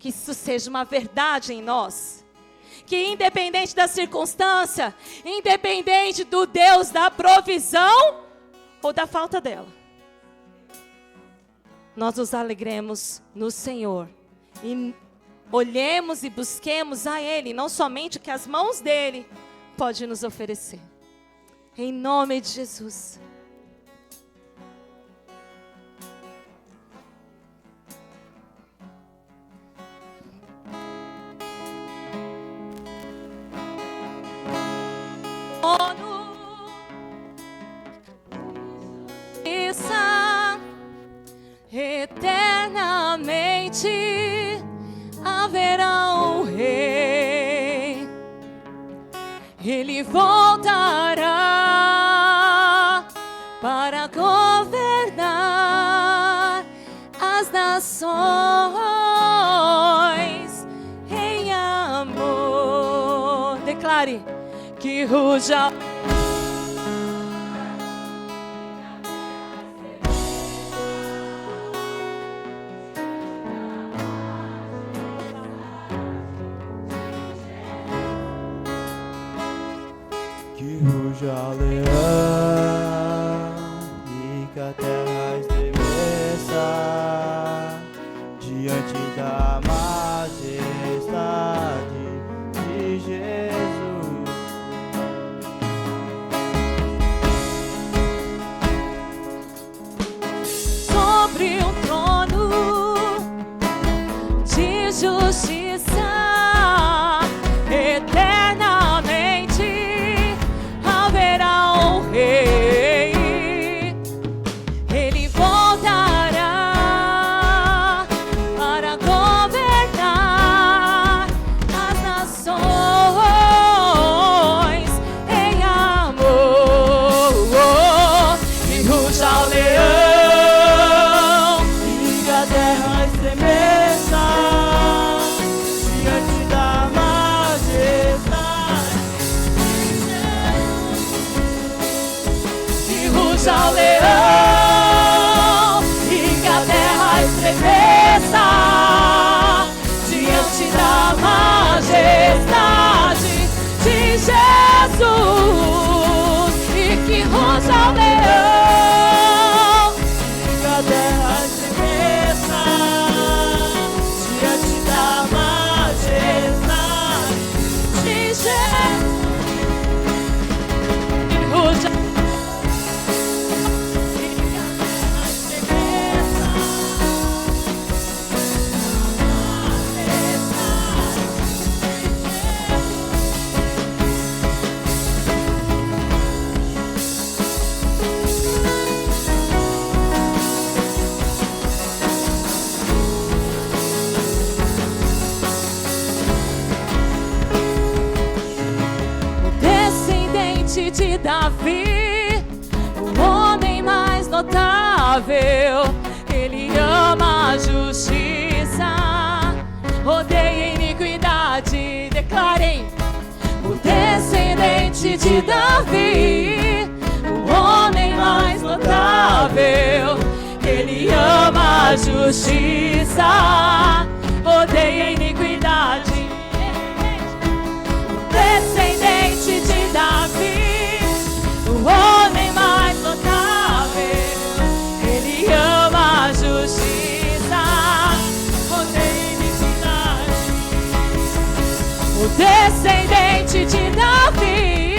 Que isso seja uma verdade em nós. Que independente da circunstância, independente do Deus da provisão ou da falta dela, nós nos alegremos no Senhor e olhemos e busquemos a Ele, não somente o que as mãos dEle podem nos oferecer. Em nome de Jesus. Eternamente haverá um rei, ele voltará para governar as nações em amor. Declare que ruja ruja leão e que a terra estremeça diante da majestade de Jesus. Sobre um trono de justiça eternamente haverá um rei, ele voltará para governar as nações em amor. E ruja o leão E que a terra estremeça diante da majestade. ao leão e que a terra estremeça diante da majestade de Jesus. E que ruja o leão E que a terra estremeça diante da majestade de Jesus. E ruja de Davi, o homem mais notável. Ele ama a justiça, odeia a iniquidade. Declarem: o descendente de Davi, o homem mais notável. Ele ama a justiça, odeia a iniquidade. O descendente de Davi, o homem mais notável, ele ama a justiça, odeia a iniquidade. O descendente de Davi,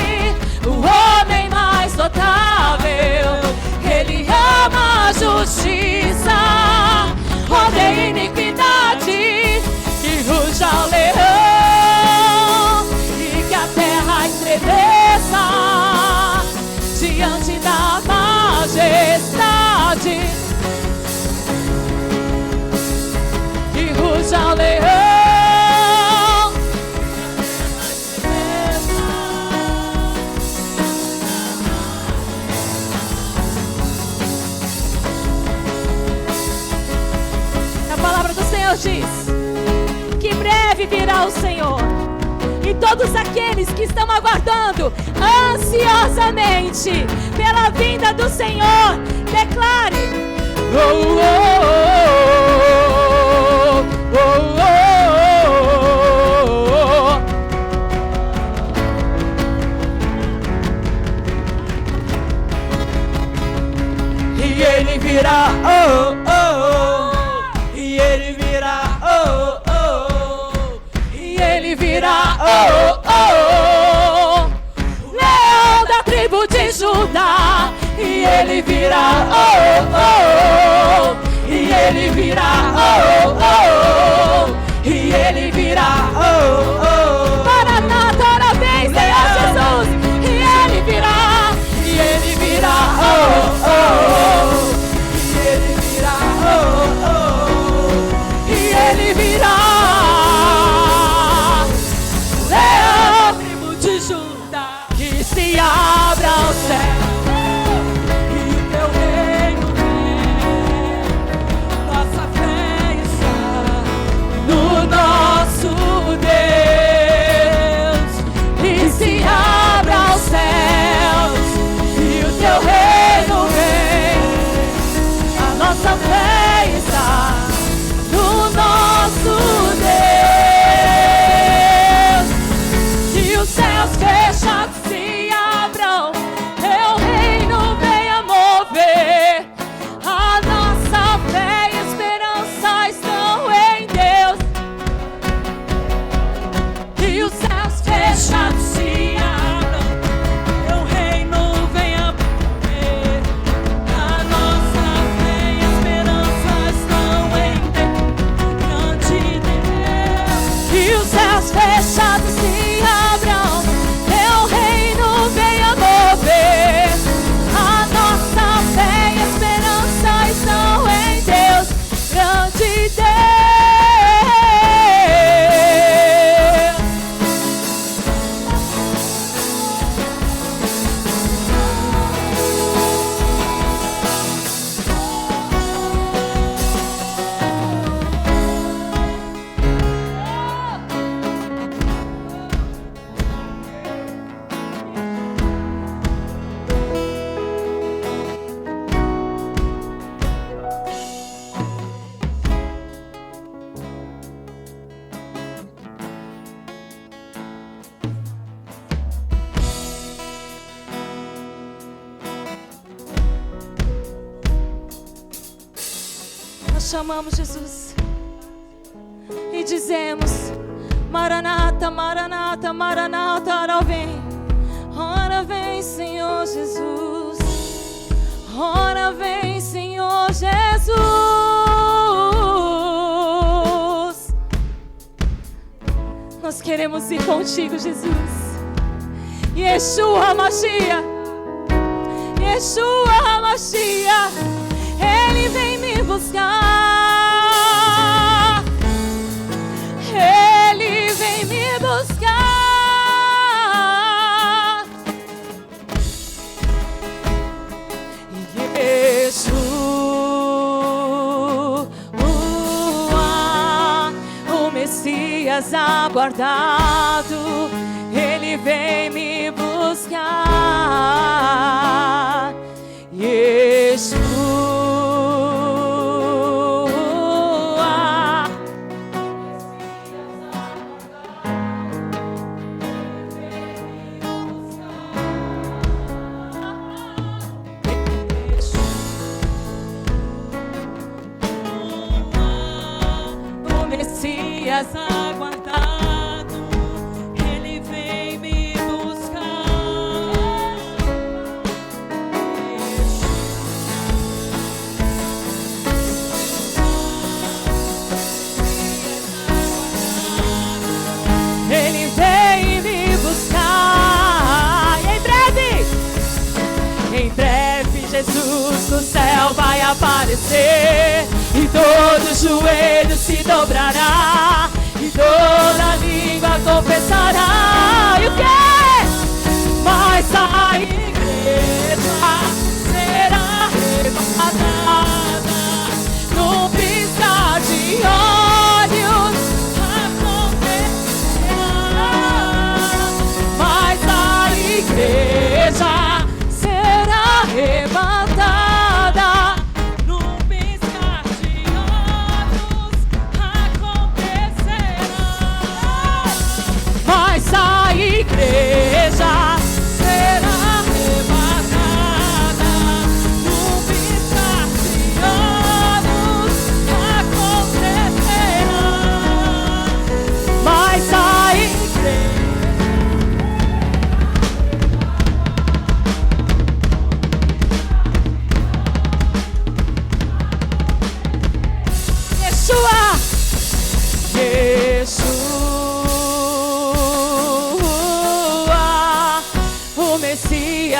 o homem mais notável, ele ama a justiça, odeia a iniquidade. Que ruja o leão e que a terra estremeça diante da majestade. Que ruja o leão. A palavra do Senhor diz que em breve virá o Senhor. E todos aqueles que estão aguardando ansiosamente pela vinda do Senhor, declare: oh, oh, oh, oh, oh, oh. ele virá, oh, oh, e ele virá, oh, oh, leão da tribo de Judá, e ele virá, oh, oh, e ele virá, oh, oh, e ele virá, oh, oh. Maranata, ora vem, Senhor Jesus, e ele virá, oh, oh, e ele virá, oh, oh, e ele virá, leão da tribo de Judá, que se abra o céu. Nossa fé está no nosso Deus. Se os céus fechados se abram, teu reino venha mover. A nossa fé e esperança estão em Deus. Se os céus fechados se abram, teu reino venha mover. A nossa e os céus fechados se abram, teu reino venha mover. A nossa fé e esperança estão em Deus, grande Deus. Nós chamamos Jesus e dizemos: Maranata, Maranata, Maranata, ora vem, Senhor Jesus, ora vem, Senhor Jesus. Nós queremos ir contigo, Jesus. Yeshua Mashiach, Yeshua Mashiach, Ele vem me buscar, Ele vem me buscar. Yeshua, o Messias aguardado, Ele vem me buscar. Yeshua, Messias aguardado, Ele vem me buscar. Ele vem me buscar. E em breve Jesus no céu vai aparecer, e todo joelho se dobrará, e toda língua confessará. E o quê? Mas a igreja será arrebatada num piscar de olhos, acontecerá. Mas a igreja será arrebatada num piscar de olhos, acontecerá.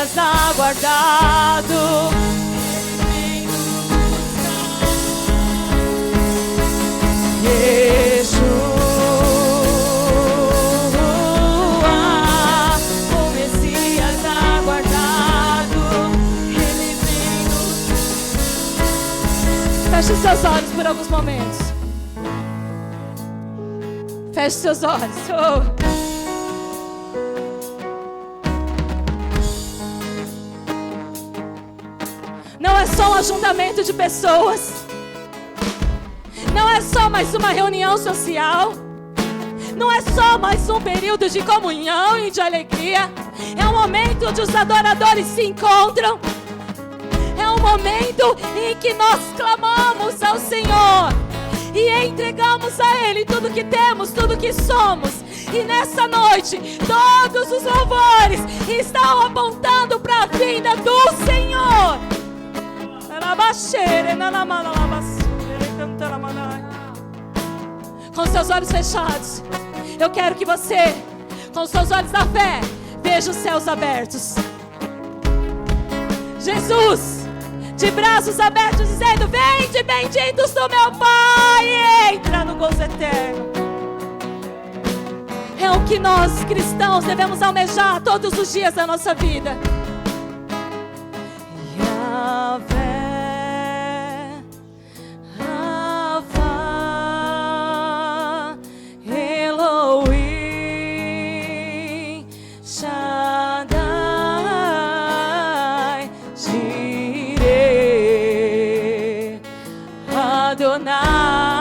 Messias aguardado. Yeshua, o Messias aguardado, Ele vem nos... Feche seus olhos por alguns momentos. Feche seus olhos. Não é só um ajuntamento de pessoas. Não é só mais uma reunião social. Não é só mais um período de comunhão e de alegria. É um momento onde os adoradores se encontram. É um momento em que nós clamamos ao Senhor e entregamos a Ele tudo que temos, tudo que somos. E nessa noite, todos os louvores estão apontando para a vinda do Senhor. Com seus olhos fechados, eu quero que você, com seus olhos da fé, veja os céus abertos. Jesus, de braços abertos, dizendo: vinde, benditos do meu Pai, e entra no gozo eterno. É o que nós cristãos devemos almejar todos os dias da nossa vida. Yahvé, Rafa, Elohim, Shaddai, Jireh, Adonai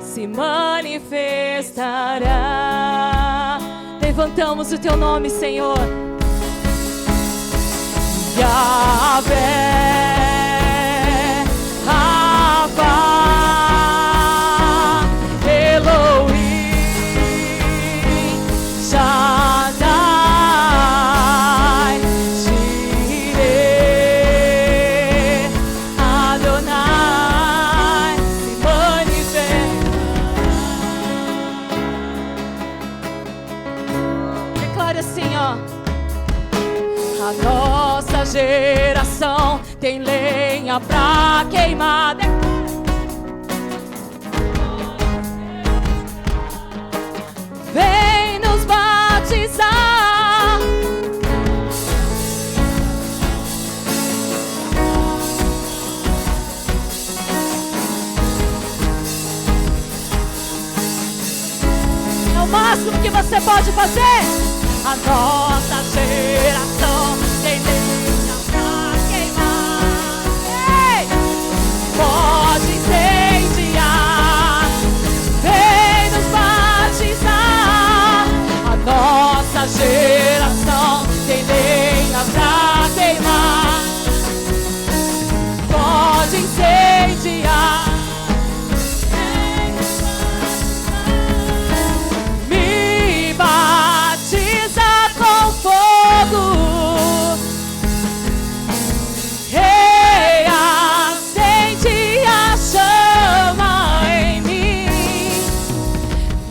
se manifestará. Levantamos o teu nome, Senhor. Yahvé, Rafa, Elohim, Shaddai, Jireh, Adonai se manifestará. Declara assim, ó: a nossa geração tem lenha pra queimar. Vem nos batizar. É o máximo que você pode fazer. A nossa geração tem lenha pra queimar. Ei! Pode incendiar, vem nos batizar. A nossa geração tem lenha pra queimar. Pode incendiar. Me batiza com fogo, reacende a chama em mim.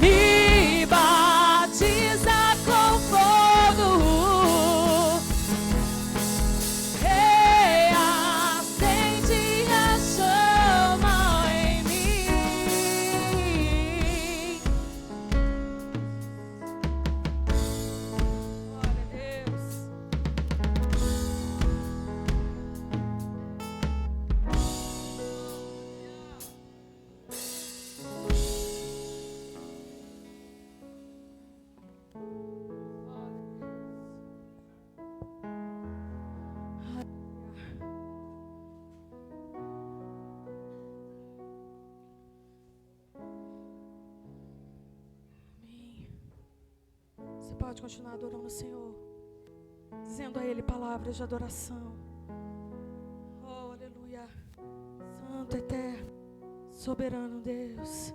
Me batiza com fogo, reacende a chama em mim. Glória a Deus. Amém. Você pode continuar adorando o Senhor, dizendo a Ele palavras de adoração. Oh, aleluia. Santo, eterno, soberano Deus.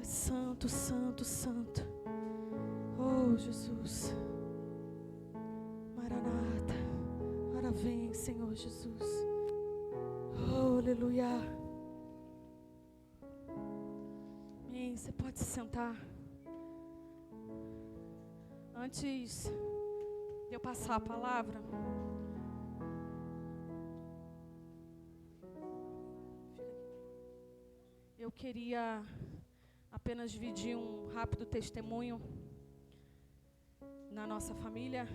Santo, santo, santo. Oh, Jesus. Maranata. Ora vem, Senhor Jesus. Oh, aleluia. Amém. Você pode se sentar. Antes eu passar a palavra, eu queria apenas dividir um rápido testemunho na nossa família.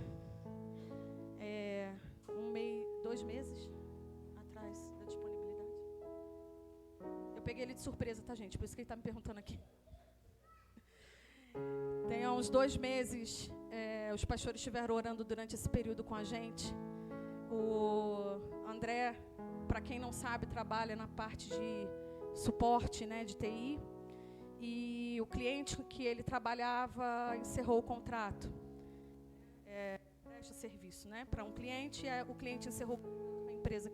2 meses atrás da disponibilidade. Eu peguei ele de surpresa, tá, gente? Por isso que ele está me perguntando aqui. Tem uns 2 meses, os pastores estiveram orando durante esse período com a gente. O André, para quem não sabe, trabalha na parte de suporte, né, de TI. E o cliente que ele trabalhava encerrou o contrato. Presta serviço, né, para um cliente. O cliente encerrou a empresa.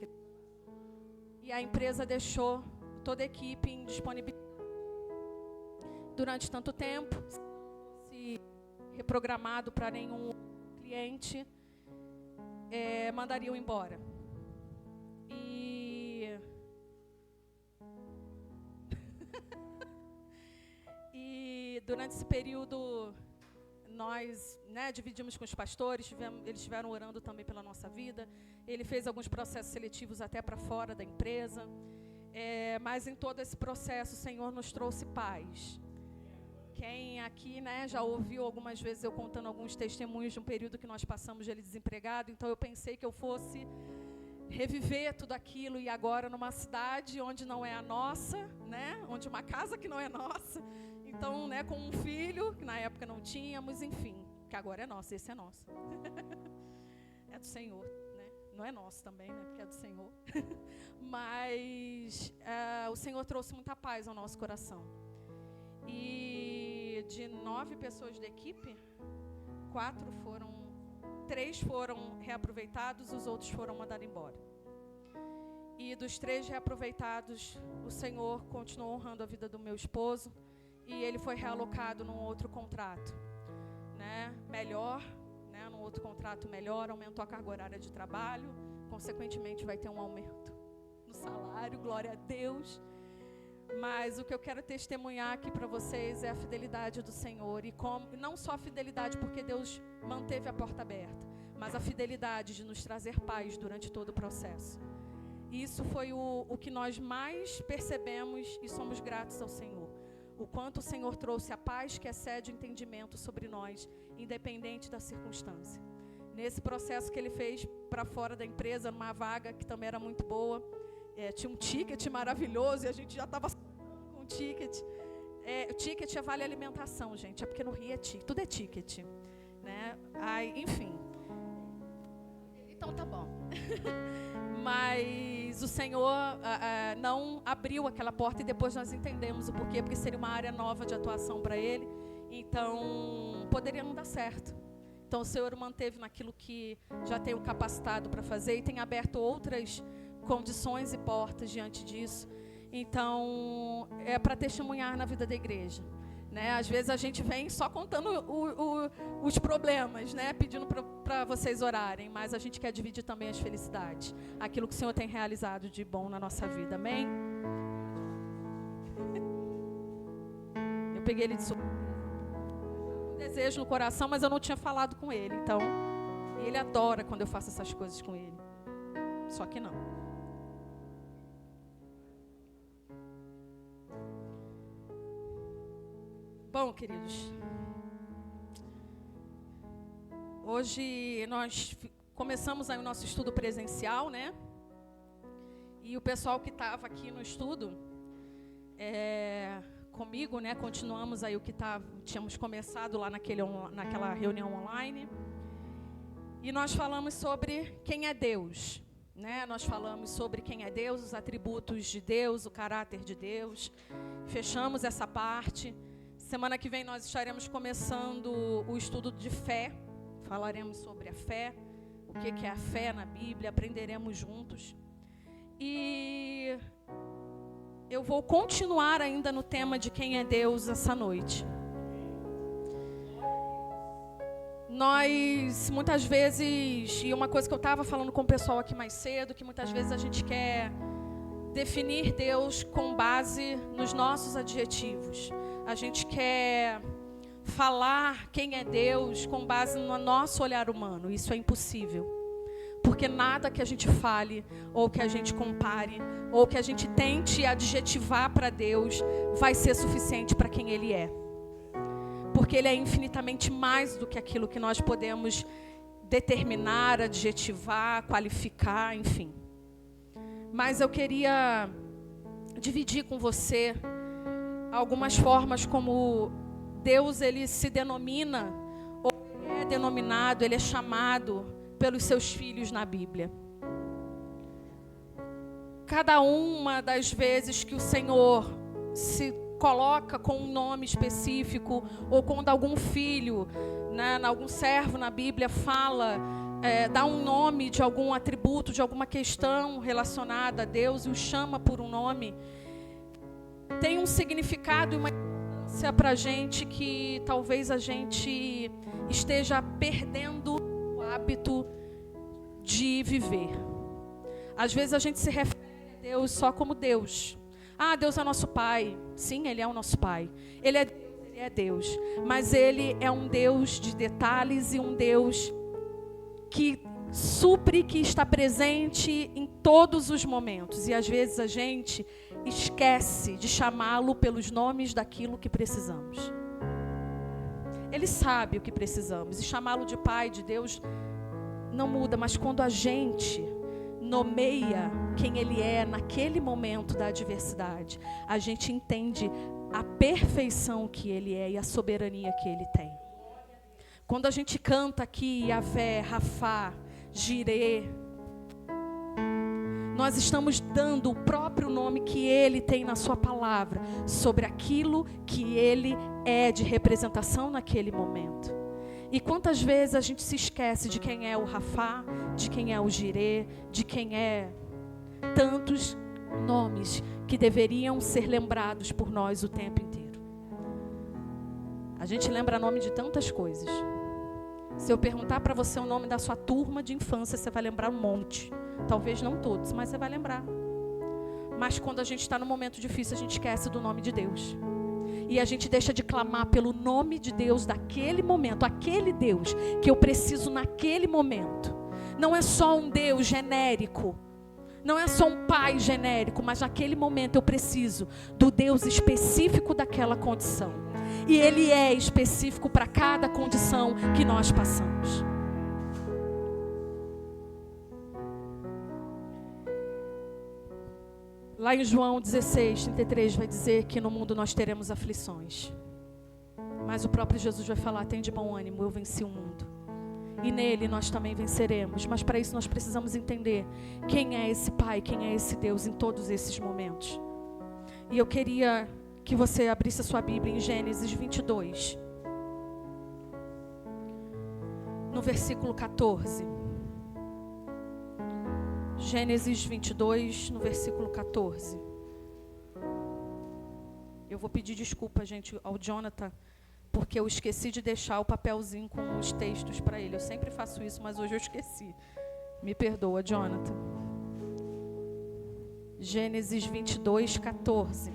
E a empresa deixou toda a equipe em disponibilidade. Durante tanto tempo, se reprogramado para nenhum cliente, mandariam embora. E durante esse período, nós, né, dividimos com os pastores, eles estiveram orando também pela nossa vida. Ele fez alguns processos seletivos até para fora da empresa. Mas em todo esse processo, o Senhor nos trouxe paz. Quem aqui, né, já ouviu algumas vezes eu contando alguns testemunhos de um período que nós passamos de ele desempregado. Então eu pensei que eu fosse reviver tudo aquilo, e agora numa cidade onde não é a nossa, né, onde uma casa que não é nossa. Então, né, com um filho, que na época não tínhamos, enfim, que agora é nosso, esse é nosso. É do Senhor, né? Não é nosso também, né, porque é do Senhor. Mas o Senhor trouxe muita paz ao nosso coração. E de 9 pessoas da equipe, 3 foram reaproveitados, os outros foram mandados embora. E dos 3 reaproveitados, o Senhor continuou honrando a vida do meu esposo, e ele foi realocado num outro contrato, né, melhor, né, num outro contrato melhor, aumentou a carga horária de trabalho, consequentemente vai ter um aumento no salário, glória a Deus. Mas o que eu quero testemunhar aqui para vocês é a fidelidade do Senhor. E não só a fidelidade porque Deus manteve a porta aberta, mas a fidelidade de nos trazer paz durante todo o processo. Isso foi o que nós mais percebemos, e somos gratos ao Senhor. O quanto o Senhor trouxe a paz que excede o entendimento sobre nós, independente da circunstância. Nesse processo que ele fez para fora da empresa, numa vaga que também era muito boa, tinha um ticket maravilhoso, e a gente já estava com o ticket. O ticket é vale alimentação, gente. É porque no Rio tudo é ticket, né? Enfim. Então tá bom. Mas o Senhor não abriu aquela porta, e depois nós entendemos o porquê, porque seria uma área nova de atuação para ele. Então poderia não dar certo. Então o Senhor manteve naquilo que já tem o capacitado para fazer, e tem aberto outras condições e portas diante disso. Então é para testemunhar na vida da igreja, né? Às vezes a gente vem só contando os problemas, né? Pedindo para vocês orarem, mas a gente quer dividir também as felicidades, aquilo que o Senhor tem realizado de bom na nossa vida, amém? Eu peguei ele de surpresa, um desejo no coração, mas eu não tinha falado com ele, então ele adora quando eu faço essas coisas com ele, só que não. Bom, queridos, hoje nós começamos aí o nosso estudo presencial, né? E o pessoal que estava aqui no estudo, comigo, né? Continuamos aí o que tínhamos começado lá naquela reunião online. E nós falamos sobre quem é Deus, né? Nós falamos sobre quem é Deus, os atributos de Deus, o caráter de Deus. Fechamos essa parte. Semana que vem nós estaremos começando o estudo de fé. Falaremos sobre a fé, o que é a fé na Bíblia, aprenderemos juntos. E eu vou continuar ainda no tema de quem é Deus essa noite. Nós, muitas vezes, e uma coisa que eu estava falando com o pessoal aqui mais cedo, que muitas vezes a gente quer definir Deus com base nos nossos adjetivos. A gente quer falar quem é Deus com base no nosso olhar humano. Isso é impossível. Porque nada que a gente fale, ou que a gente compare, ou que a gente tente adjetivar para Deus, vai ser suficiente para quem Ele é. Porque Ele é infinitamente mais do que aquilo que nós podemos determinar, adjetivar, qualificar, enfim. Mas eu queria dividir com você algumas formas como Deus, Ele se denomina, ou Ele é denominado, Ele é chamado pelos seus filhos na Bíblia. Cada uma das vezes que o Senhor se coloca com um nome específico, ou quando algum filho, né, algum servo na Bíblia fala, dá um nome de algum atributo, de alguma questão relacionada a Deus e o chama por um nome, tem um significado e uma importância para a gente que talvez a gente esteja perdendo o hábito de viver. Às vezes a gente se refere a Deus só como Deus. Ah, Deus é nosso Pai. Sim, Ele é o nosso Pai. Ele é Deus. Mas Ele é um Deus de detalhes e um Deus que supre, que está presente em todos os momentos. E às vezes a gente esquece de chamá-lo pelos nomes daquilo que precisamos. Ele sabe o que precisamos. E chamá-lo de Pai, de Deus, não muda. Mas quando a gente nomeia quem Ele é naquele momento da adversidade, a gente entende a perfeição que Ele é e a soberania que Ele tem. Quando a gente canta aqui Yavé, Rafá, Jirê, nós estamos dando o próprio nome que Ele tem na sua palavra sobre aquilo que Ele é de representação naquele momento. E quantas vezes a gente se esquece de quem é o Rafá, de quem é o Jirê, de quem é tantos nomes que deveriam ser lembrados por nós o tempo inteiro. A gente lembra nome de tantas coisas. Se eu perguntar para você o nome da sua turma de infância, você vai lembrar um monte. Talvez não todos, mas você vai lembrar. Mas quando a gente está num momento difícil, a gente esquece do nome de Deus. E a gente deixa de clamar pelo nome de Deus daquele momento, aquele Deus que eu preciso naquele momento. Não é só um Deus genérico, não é só um Pai genérico, mas naquele momento eu preciso do Deus específico daquela condição. E Ele é específico para cada condição que nós passamos. Lá em João 16, 33 vai dizer que no mundo nós teremos aflições. Mas o próprio Jesus vai falar, tem de bom ânimo, eu venci o mundo. E nele nós também venceremos. Mas para isso nós precisamos entender quem é esse Pai, quem é esse Deus em todos esses momentos. E eu queria que você abrisse a sua Bíblia em Gênesis 22. No versículo 14. Gênesis 22, no versículo 14. Eu vou pedir desculpa, gente, ao Jonathan, porque eu esqueci de deixar o papelzinho com os textos para ele. Eu sempre faço isso, mas hoje eu esqueci. Me perdoa, Jonathan. Gênesis 22, 14.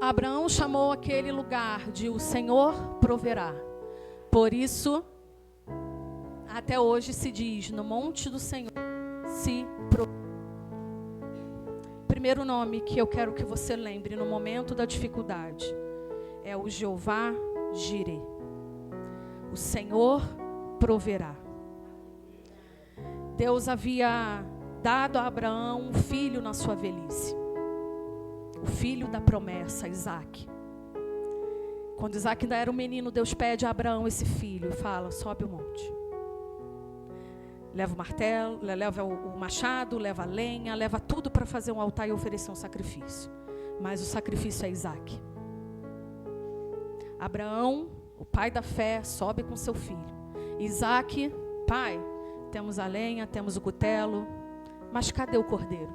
Abraão chamou aquele lugar de o Senhor proverá. Por isso, até hoje se diz, no monte do Senhor se proverá. Primeiro nome que eu quero que você lembre no momento da dificuldade é o Jeová Jirê. O Senhor proverá. Deus havia dado a Abraão um filho na sua velhice. O filho da promessa, Isaac. Quando Isaac ainda era um menino, Deus pede a Abraão esse filho e fala, sobe o monte. Leva o martelo, leva o machado, leva a lenha, leva tudo para fazer um altar e oferecer um sacrifício. Mas o sacrifício é Isaac. Abraão, o pai da fé, sobe com seu filho. Isaac, pai, temos a lenha, temos o cutelo, mas cadê o cordeiro?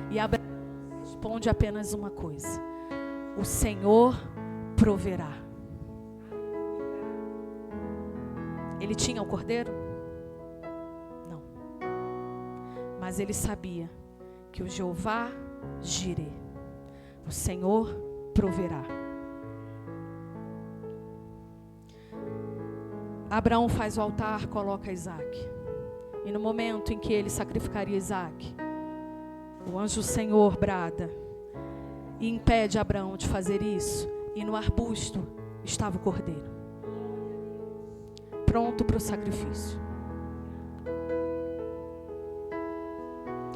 E Abraão responde apenas uma coisa: o Senhor proverá. Ele tinha o cordeiro? Mas ele sabia que o Jeová Jirê, o Senhor proverá. Abraão faz o altar, coloca Isaac. E no momento em que ele sacrificaria Isaac, o anjo do Senhor brada e impede Abraão de fazer isso. E no arbusto estava o cordeiro, pronto para o sacrifício.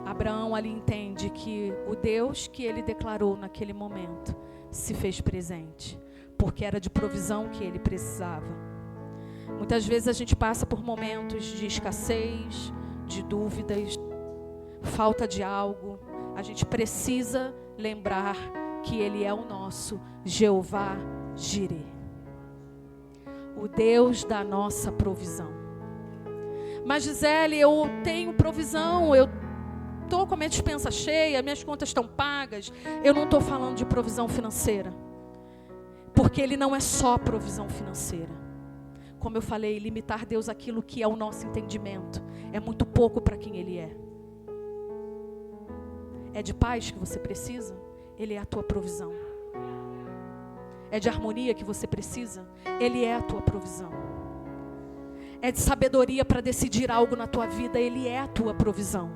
Abraão ali entende que o Deus que ele declarou naquele momento se fez presente, porque era de provisão que ele precisava. Muitas vezes a gente passa por momentos de escassez, de dúvidas, falta de algo. A gente precisa lembrar que Ele é o nosso Jeová Jireh, o Deus da nossa provisão. Mas Gisele, eu tenho provisão, eu estou com a minha despensa cheia, minhas contas estão pagas. Eu não estou falando de provisão financeira, porque Ele não é só provisão financeira. Como eu falei, limitar Deus àquilo que é o nosso entendimento é muito pouco para quem Ele é. É de paz que você precisa? Ele é a tua provisão. É de harmonia que você precisa? Ele é a tua provisão. É de sabedoria para decidir algo na tua vida? Ele é a tua provisão.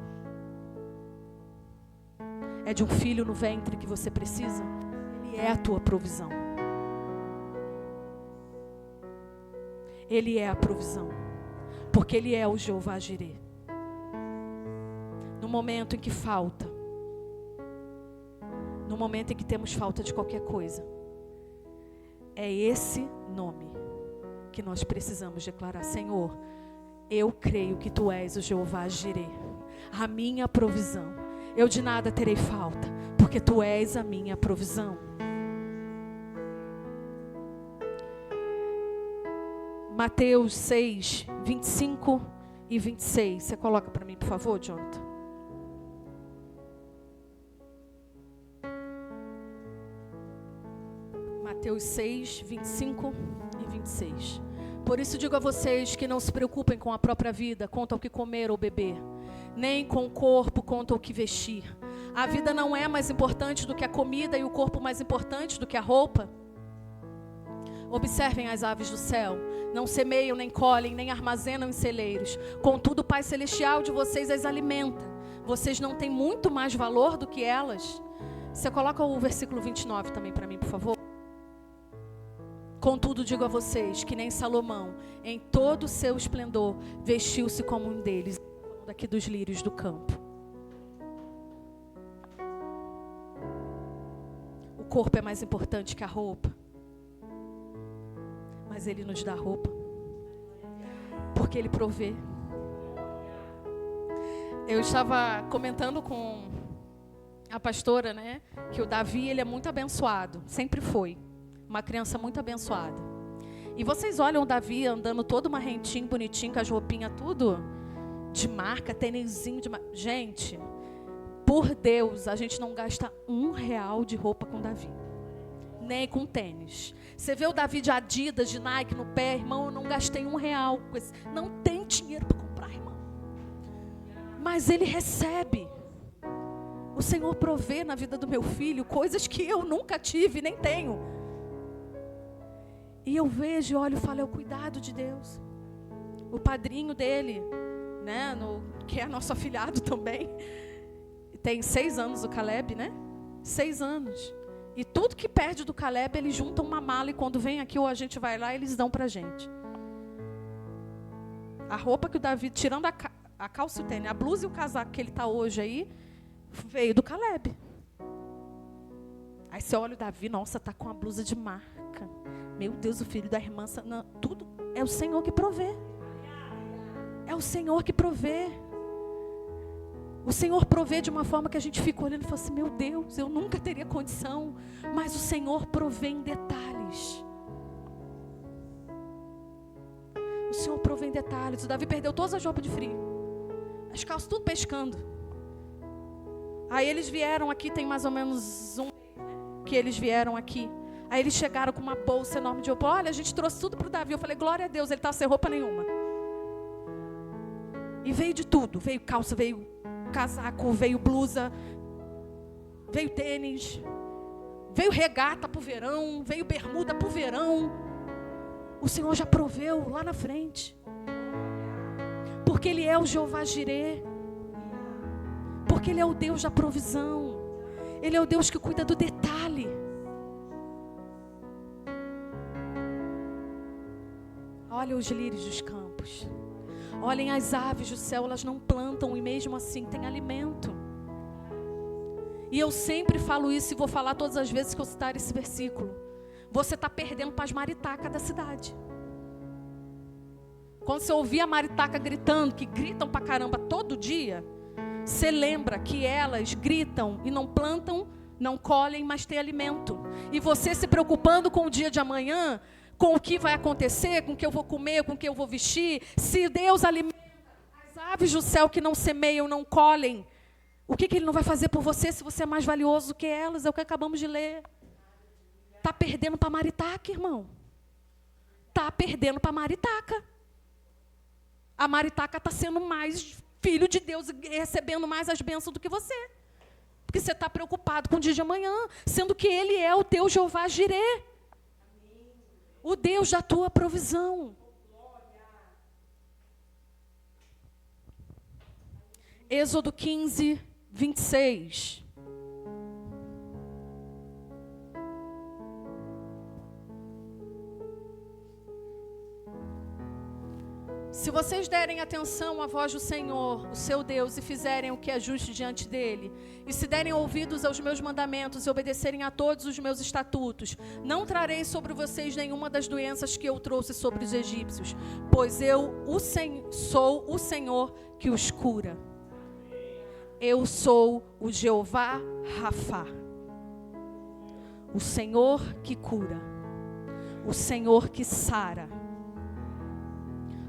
É de um filho no ventre que você precisa? Ele é a tua provisão. Ele é a provisão, porque Ele é o Jeová Jireh. No momento em que falta, no momento em que temos falta de qualquer coisa, é esse nome que nós precisamos declarar: Senhor, eu creio que Tu és o Jeová Jireh, a minha provisão. Eu de nada terei falta, porque Tu és a minha provisão. Mateus 6, 25 e 26. Você coloca para mim, por favor, Jonathan? Mateus 6, 25 e 26. Por isso digo a vocês que não se preocupem com a própria vida, quanto ao que comer ou beber, nem com o corpo, quanto ao que vestir. A vida não é mais importante do que a comida e o corpo mais importante do que a roupa. Observem as aves do céu, não semeiam, nem colhem, nem armazenam em celeiros. Contudo, o Pai Celestial de vocês as alimenta. Vocês não têm muito mais valor do que elas? Você coloca o versículo 29 também para mim, por favor. Contudo, digo a vocês que nem Salomão, em todo o seu esplendor, vestiu-se como um deles, daqui dos lírios do campo. O corpo é mais importante que a roupa. Mas Ele nos dá roupa, porque Ele provê. Eu estava comentando com a pastora, né, que o Davi, ele é muito abençoado, sempre foi, uma criança muito abençoada. E vocês olham o Davi andando todo marrentinho, bonitinho, com as roupinhas tudo de marca, tênisinho de marca. Gente, por Deus, a gente não gasta R$1 de roupa com Davi, nem com tênis. Você vê o Davi de Adidas, de Nike no pé, irmão, eu não gastei R$1 com esse. Não tem dinheiro para comprar, irmão. Mas ele recebe. O Senhor provê na vida do meu filho coisas que eu nunca tive, nem tenho. E eu vejo, olho e falo, é o cuidado de Deus. O padrinho dele, né, que é nosso afilhado também, tem 6 anos o Caleb, né? 6 anos. E tudo que perde do Caleb, eles juntam uma mala e quando vem aqui ou a gente vai lá, eles dão pra gente. A roupa que o Davi, tirando a calça e o tênis, a blusa e o casaco que ele tá hoje aí, veio do Caleb. Aí você olha o Davi, nossa, tá com a blusa de marca. Meu Deus, o filho da irmã, não, tudo é o Senhor que provê. É o Senhor que provê. O Senhor provê de uma forma que a gente fica olhando e fala assim, meu Deus, eu nunca teria condição. Mas o Senhor provê em detalhes. O Senhor provê em detalhes. O Davi perdeu todas as roupas de frio. As calças tudo pescando. Aí eles vieram aqui, tem mais ou menos um que eles vieram aqui. Aí eles chegaram com uma bolsa enorme de roupa. Olha, a gente trouxe tudo para o Davi. Eu falei, glória a Deus, ele está sem roupa nenhuma. E veio de tudo. Veio calça, veio casaco, veio blusa, veio tênis, veio regata para o verão, veio bermuda para o verão. O Senhor já proveu lá na frente. Porque Ele é o Jeová Jirê. Porque Ele é o Deus da provisão. Ele é o Deus que cuida do detalhe. Olha os lírios dos campos. Olhem as aves do céu, elas não plantam e mesmo assim têm alimento. E eu sempre falo isso e vou falar todas as vezes que eu citar esse versículo. Você está perdendo para as maritacas da cidade. Quando você ouvir a maritaca gritando, que gritam pra caramba todo dia, você lembra que elas gritam e não plantam, não colhem, mas têm alimento. E você se preocupando com o dia de amanhã, com o que vai acontecer, com o que eu vou comer, com o que eu vou vestir. Se Deus alimenta as aves do céu que não semeiam, não colhem, o que Ele não vai fazer por você se você é mais valioso do que elas? É o que acabamos de ler. Está perdendo para a maritaca, irmão. Está perdendo para a maritaca. A maritaca está sendo mais filho de Deus, recebendo mais as bênçãos do que você. Porque você está preocupado com o dia de amanhã, sendo que Ele é o teu Jeová Jirê. O Deus da tua provisão. Êxodo 15, 26. Se vocês derem atenção à voz do Senhor, o seu Deus, e fizerem o que é justo diante dele, e se derem ouvidos aos meus mandamentos e obedecerem a todos os meus estatutos, não trarei sobre vocês nenhuma das doenças que eu trouxe sobre os egípcios, pois eu sou o Senhor que os cura. Eu sou o Jeová Rafá, o Senhor que cura, o Senhor que sara.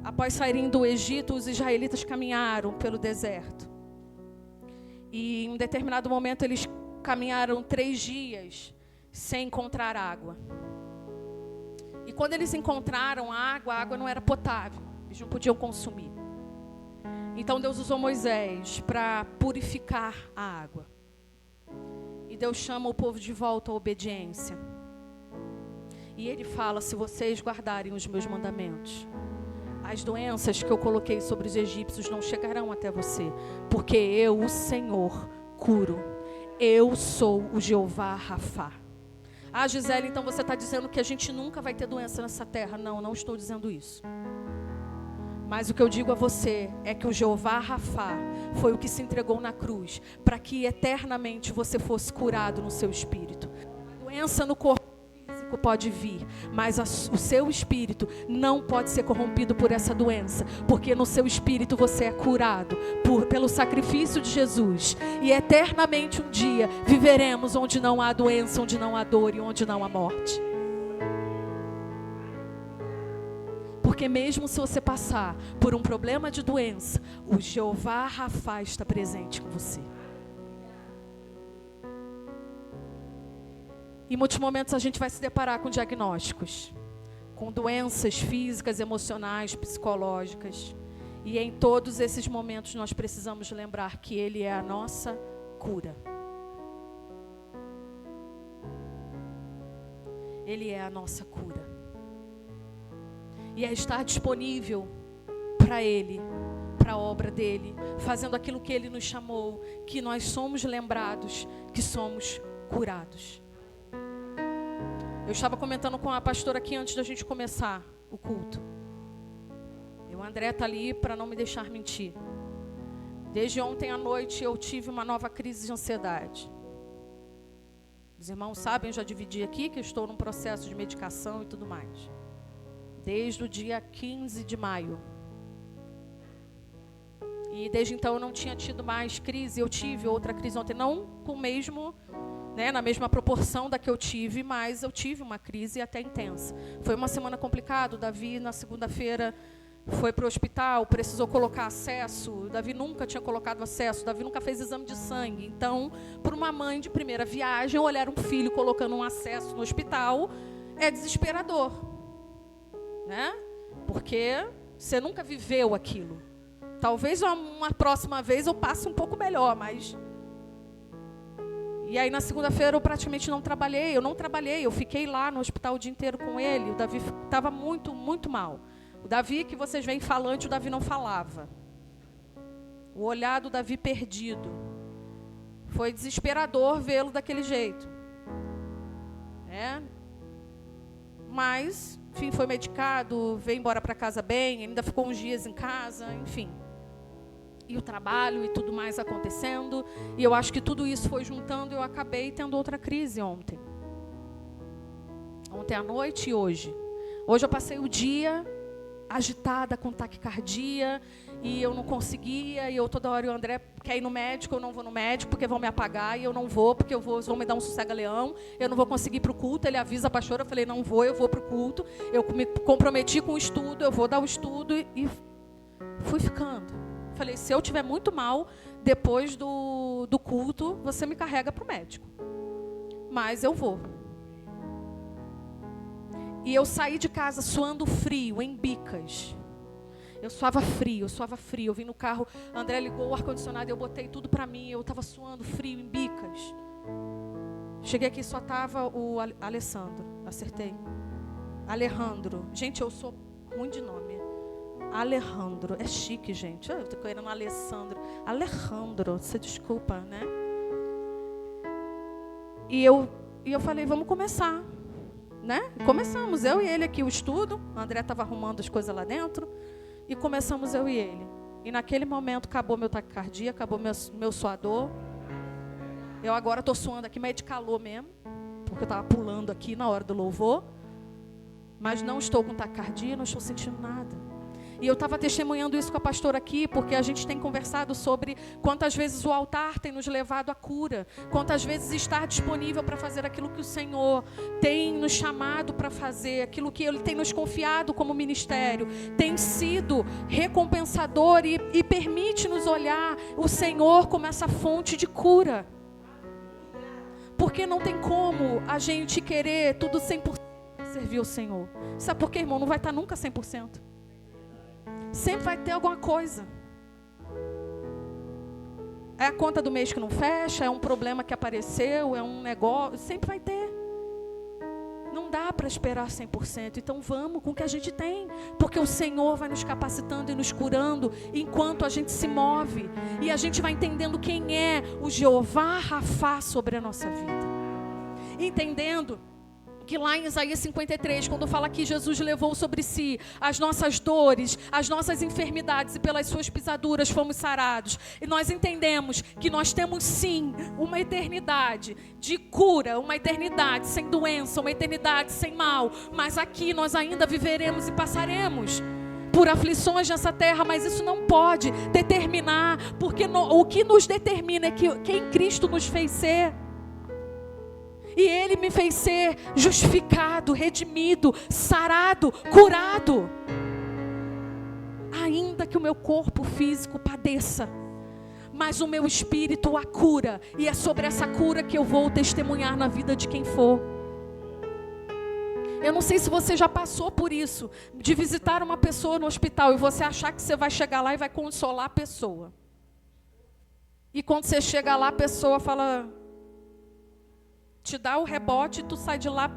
Após saírem do Egito, os israelitas caminharam pelo deserto. E em um determinado momento eles caminharam 3 dias sem encontrar água. E quando eles encontraram a água não era potável. Eles não podiam consumir. Então Deus usou Moisés para purificar a água. E Deus chama o povo de volta à obediência. E Ele fala: se vocês guardarem os meus mandamentos, as doenças que eu coloquei sobre os egípcios não chegarão até você, porque eu, o Senhor, curo. Eu sou o Jeová Rafá. Ah, Gisele, então você está dizendo que a gente nunca vai ter doença nessa terra? Não, não estou dizendo isso. Mas o que eu digo a você é que o Jeová Rafá foi o que se entregou na cruz, para que eternamente você fosse curado no seu espírito. A doença no corpo pode vir, mas o seu espírito não pode ser corrompido por essa doença, porque no seu espírito você é curado pelo sacrifício de Jesus, e eternamente um dia viveremos onde não há doença, onde não há dor e onde não há morte. Porque mesmo se você passar por um problema de doença, o Jeová Rafá está presente com você. Em muitos momentos a gente vai se deparar com diagnósticos, com doenças físicas, emocionais, psicológicas. E em todos esses momentos nós precisamos lembrar que Ele é a nossa cura. Ele é a nossa cura. E é estar disponível para Ele, para a obra dEle, fazendo aquilo que Ele nos chamou, que nós somos lembrados, que somos curados. Eu estava comentando com a pastora aqui antes da gente começar o culto. E o André está ali para não me deixar mentir. Desde ontem à noite eu tive uma nova crise de ansiedade. Os irmãos sabem, eu já dividi aqui que eu estou num processo de medicação e tudo mais. Desde o dia 15 de maio. E desde então eu não tinha tido mais crise. Eu tive outra crise ontem, não com o mesmo... na mesma proporção da que eu tive, mas eu tive uma crise até intensa. Foi uma semana complicada. O Davi, na segunda-feira, foi para o hospital, precisou colocar acesso. O Davi nunca tinha colocado acesso, o Davi nunca fez exame de sangue. Então, para uma mãe de primeira viagem, olhar um filho colocando um acesso no hospital é desesperador. Né? Porque você nunca viveu aquilo. Talvez uma próxima vez eu passe um pouco melhor, mas... E aí na segunda-feira eu praticamente não trabalhei. Eu fiquei lá no hospital o dia inteiro com ele. O Davi estava muito, muito mal. O Davi que vocês veem falante, o Davi não falava. O olhar do Davi perdido. Foi desesperador vê-lo daquele jeito. Mas, enfim, foi medicado, veio embora para casa bem, ainda ficou uns dias em casa, enfim. E o trabalho e tudo mais acontecendo. E eu acho que tudo isso foi juntando e eu acabei tendo outra crise ontem. Ontem à noite e hoje. Hoje eu passei o dia agitada, com taquicardia, e eu não conseguia, e eu toda hora, o André quer ir no médico, eu não vou no médico, porque vão me apagar, e eu não vou, porque eles vão me dar um sossega-leão, eu não vou conseguir ir para o culto. Ele avisa a pastora, eu falei, não vou, eu vou para o culto, eu me comprometi com o estudo, eu vou dar o estudo, e fui ficando. Falei, se eu estiver muito mal, depois do culto, você me carrega para o médico, mas eu vou. E eu saí de casa suando frio, em bicas. Eu suava frio. Eu vim no carro, André ligou o ar-condicionado, eu botei tudo para mim. Eu estava suando frio, em bicas. Cheguei aqui, só estava o Alessandro. Acertei. Alejandro. Gente, eu sou ruim de nome. Alejandro. É chique, gente. Eu estou querendo Alessandro. Alejandro, você desculpa, né? E eu falei, vamos começar. Né? Começamos, eu e ele aqui o estudo. O André estava arrumando as coisas lá dentro. E começamos eu e ele. E naquele momento acabou meu taquicardia, acabou meu suador. Eu agora estou suando aqui, mas é de calor mesmo. Porque eu estava pulando aqui na hora do louvor. Mas não estou com taquicardia, não estou sentindo nada. E eu estava testemunhando isso com a pastora aqui, porque a gente tem conversado sobre quantas vezes o altar tem nos levado à cura, quantas vezes estar disponível para fazer aquilo que o Senhor tem nos chamado para fazer, aquilo que Ele tem nos confiado como ministério, tem sido recompensador e permite-nos olhar o Senhor como essa fonte de cura. Porque não tem como a gente querer tudo 100% servir o Senhor. Sabe por quê, irmão? Não vai estar nunca 100%. Sempre vai ter alguma coisa. É a conta do mês que não fecha, é um problema que apareceu, é um negócio, sempre vai ter. Não dá para esperar 100%, então vamos com o que a gente tem, porque o Senhor vai nos capacitando e nos curando enquanto a gente se move, e a gente vai entendendo quem é o Jeová Rafá sobre a nossa vida. Entendendo que lá em Isaías 53, quando fala que Jesus levou sobre si as nossas dores, as nossas enfermidades, e pelas suas pisaduras fomos sarados. E nós entendemos que nós temos sim uma eternidade de cura, uma eternidade sem doença, uma eternidade sem mal. Mas aqui nós ainda viveremos e passaremos por aflições nessa terra, mas isso não pode determinar, porque o que nos determina é que quem Cristo nos fez ser. E Ele me fez ser justificado, redimido, sarado, curado. Ainda que o meu corpo físico padeça, mas o meu espírito a cura. E é sobre essa cura que eu vou testemunhar na vida de quem for. Eu não sei se você já passou por isso, de visitar uma pessoa no hospital e você achar que você vai chegar lá e vai consolar a pessoa. E quando você chega lá, a pessoa fala... te dá o rebote e tu sai de lá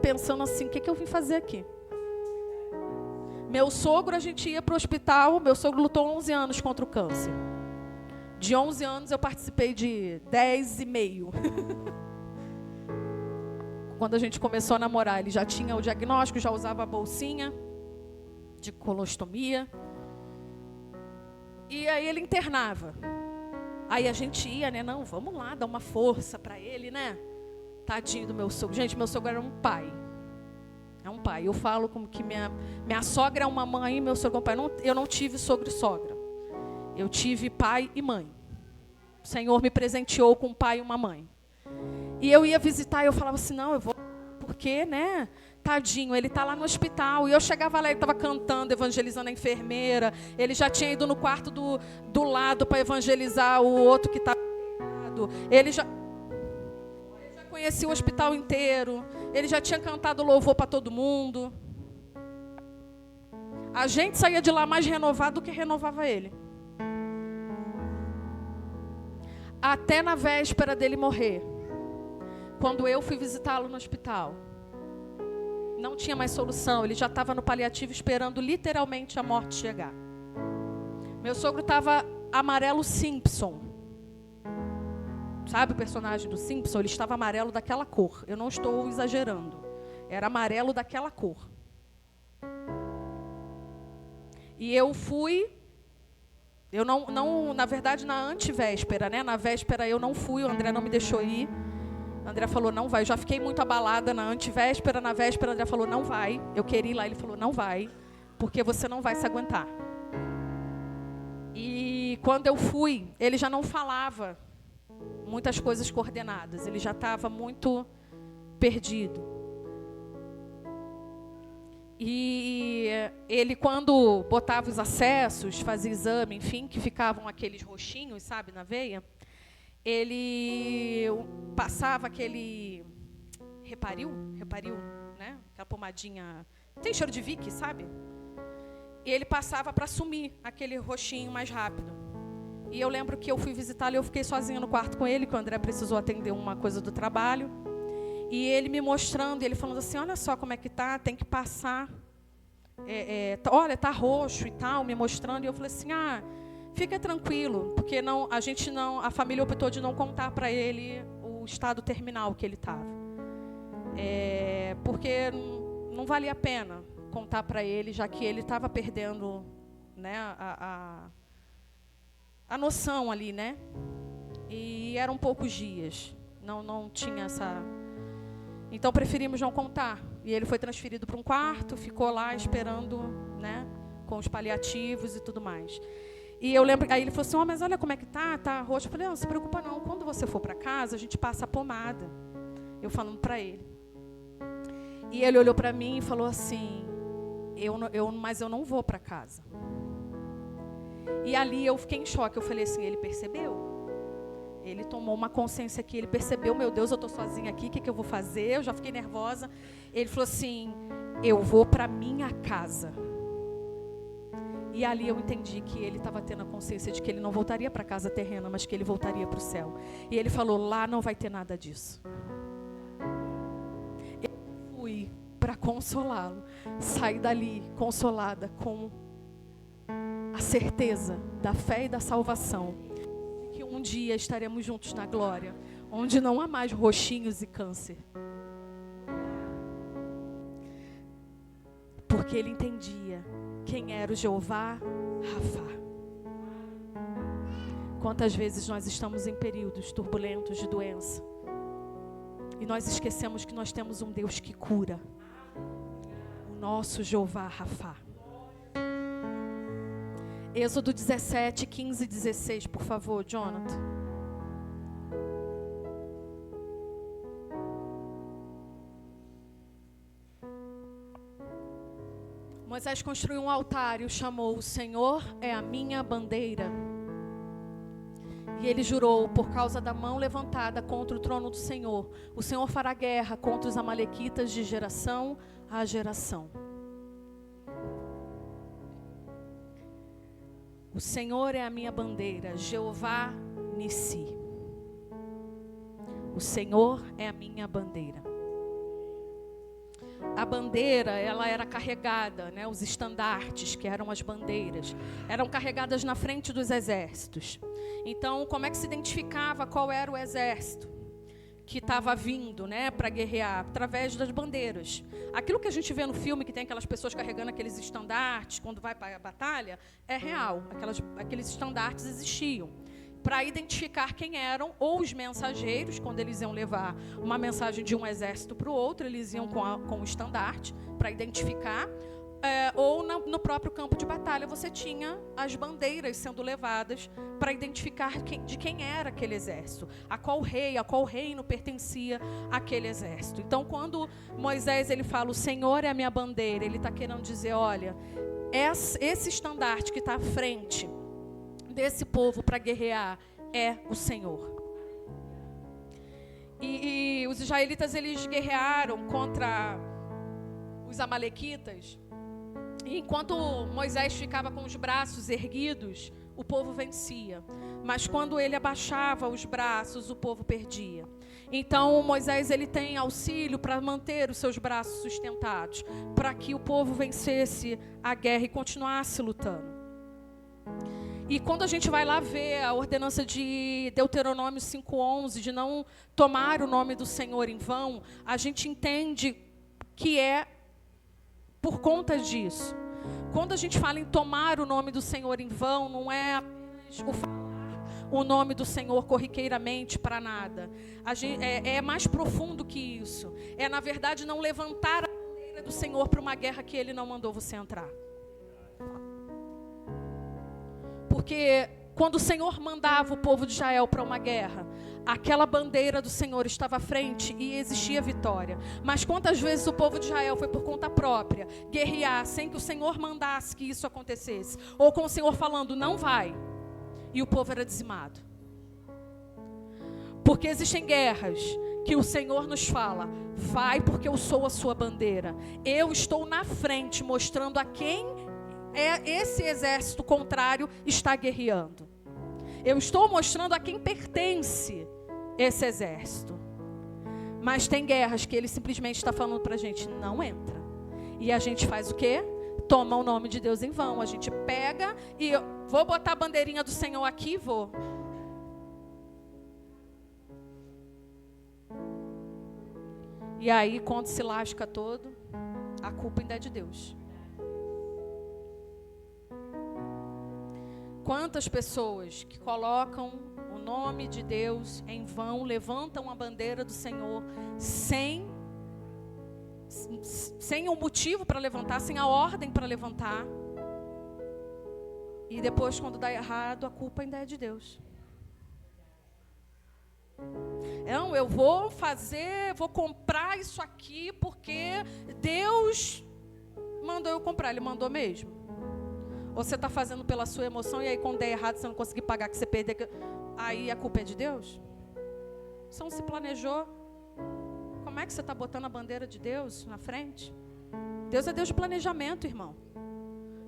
pensando assim, o que eu vim fazer aqui? Meu sogro, a gente ia para o hospital, meu sogro lutou 11 anos contra o câncer. De 11 anos eu participei de 10,5. Quando a gente começou a namorar, ele já tinha o diagnóstico, já usava a bolsinha de colostomia. E aí ele internava. Aí a gente ia, né? Não, vamos lá, dar uma força para ele, né? Tadinho do meu sogro. Gente, meu sogro era um pai. É um pai. Eu falo como que minha sogra é uma mãe e meu sogro é um pai. Eu não tive sogro e sogra. Eu tive pai e mãe. O Senhor me presenteou com um pai e uma mãe. E eu ia visitar e eu falava assim, não, eu vou... Porque, né? Tadinho, ele está lá no hospital. E eu chegava lá, ele estava cantando, evangelizando a enfermeira. Ele já tinha ido no quarto do lado para evangelizar o outro que estava do lado. Ele já conhecia o hospital inteiro. Ele já tinha cantado louvor para todo mundo. A gente saía de lá mais renovado do que renovava ele. até na véspera dele morrer, quando eu fui visitá-lo no hospital, não tinha mais solução. Ele já estava no paliativo esperando literalmente a morte chegar. Meu sogro estava amarelo Simpson. Sabe o personagem do Simpson? Ele estava amarelo daquela cor. Eu não estou exagerando. Era amarelo daquela cor. E eu fui... Eu não, na verdade, na antevéspera, né? Na véspera eu não fui, o André não me deixou ir. O André falou, não vai. Eu já fiquei muito abalada na antevéspera. Na véspera, o André falou, não vai. Eu queria ir lá, ele falou, não vai, porque você não vai se aguentar. E quando eu fui, ele já não falava muitas coisas coordenadas. Ele já estava muito perdido. E ele, quando botava os acessos, fazia exame, enfim, que ficavam aqueles roxinhos, sabe, na veia, ele passava aquele Reparil, né? Aquela pomadinha, tem cheiro de Vick, sabe? E ele passava para sumir aquele roxinho mais rápido. E eu lembro que eu fui visitá-lo e eu fiquei sozinha no quarto com ele, que o André precisou atender uma coisa do trabalho. E ele me mostrando, ele falando assim, olha só como é que tá, tem que passar. Olha, tá roxo e tal, me mostrando. E eu falei assim, fica tranquilo, porque a família optou de não contar para ele o estado terminal que ele estava. Porque não valia a pena contar para ele, já que ele estava perdendo, né, a noção ali, né? E eram poucos dias, não tinha essa... Então preferimos não contar. E ele foi transferido para um quarto, ficou lá esperando, né, com os paliativos e tudo mais. E eu lembro, aí ele falou assim, mas olha como é que tá roxo. Eu falei, não se preocupa não, quando você for para casa, a gente passa a pomada. Eu falando para ele. E ele olhou para mim e falou assim, mas eu não vou para casa. E ali eu fiquei em choque, eu falei assim, ele percebeu? Ele tomou uma consciência que ele percebeu, meu Deus, eu estou sozinha aqui, o que eu vou fazer? Eu já fiquei nervosa. Ele falou assim, eu vou para minha casa. E ali eu entendi que ele estava tendo a consciência de que ele não voltaria para a casa terrena, mas que ele voltaria para o céu. E ele falou, lá não vai ter nada disso. Eu fui para consolá-lo, saí dali consolada com a certeza da fé e da salvação. Que um dia estaremos juntos na glória, onde não há mais roxinhos e câncer. Porque ele entendia quem era o Jeová Rafá. Quantas vezes nós estamos em períodos turbulentos de doença e nós esquecemos que nós temos um Deus que cura, o nosso Jeová Rafá. Êxodo 17, 15 e 16, por favor, Jonathan. Moisés construiu um altar e o chamou, o Senhor é a minha bandeira. E ele jurou, por causa da mão levantada contra o trono do Senhor, o Senhor fará guerra contra os amalequitas de geração a geração. O Senhor é a minha bandeira, Jeová Nissi. O Senhor é a minha bandeira. A bandeira, ela era carregada, né? Os estandartes, que eram as bandeiras, eram carregadas na frente dos exércitos. Então, como é que se identificava qual era o exército que estava vindo, né, para guerrear? Através das bandeiras. Aquilo que a gente vê no filme, que tem aquelas pessoas carregando aqueles estandartes quando vai para a batalha, é real. Aqueles estandartes existiam para identificar quem eram, ou os mensageiros, quando eles iam levar uma mensagem de um exército para o outro, eles iam com o estandarte para identificar, ou no próprio campo de batalha você tinha as bandeiras sendo levadas para identificar de quem era aquele exército, a qual rei, a qual reino pertencia aquele exército. Então, quando Moisés ele fala, o Senhor é a minha bandeira, ele está querendo dizer, olha, esse estandarte que está à frente desse povo para guerrear é o Senhor. E os israelitas, eles guerrearam contra os amalequitas. E enquanto Moisés ficava com os braços erguidos, o povo vencia. Mas quando ele abaixava os braços, o povo perdia. Então Moisés ele tem auxílio para manter os seus braços sustentados, para que o povo vencesse a guerra e continuasse lutando. E quando a gente vai lá ver a ordenança de Deuteronômio 5:11, de não tomar o nome do Senhor em vão, a gente entende que é por conta disso. Quando a gente fala em tomar o nome do Senhor em vão, não é apenas o falar o nome do Senhor corriqueiramente para nada. É mais profundo que isso. É, na verdade, não levantar a bandeira do Senhor para uma guerra que Ele não mandou você entrar. Porque quando o Senhor mandava o povo de Israel para uma guerra, aquela bandeira do Senhor estava à frente e existia vitória. Mas quantas vezes o povo de Israel foi por conta própria guerrear sem que o Senhor mandasse que isso acontecesse? Ou com o Senhor falando, não vai. E o povo era dizimado. Porque existem guerras que o Senhor nos fala, vai porque eu sou a sua bandeira. Eu estou na frente mostrando a quem esse exército contrário está guerreando. Eu estou mostrando a quem pertence esse exército. Mas tem guerras que ele simplesmente está falando para a gente, não entra. E a gente faz o quê? Toma o nome de Deus em vão. A gente pega e vou botar a bandeirinha do Senhor aqui, vou. E aí, quando se lasca todo, a culpa ainda é de Deus. Quantas pessoas que colocam o nome de Deus em vão, levantam a bandeira do Senhor sem o motivo para levantar, sem a ordem para levantar. E depois, quando dá errado, a culpa ainda é de Deus. Não, eu vou comprar isso aqui porque Deus mandou eu comprar. Ele mandou mesmo? Ou você está fazendo pela sua emoção e aí quando der errado você não conseguir pagar, que você perder, aí a culpa é de Deus? Você não se planejou? Como é que você está botando a bandeira de Deus na frente? Deus é Deus de planejamento, irmão.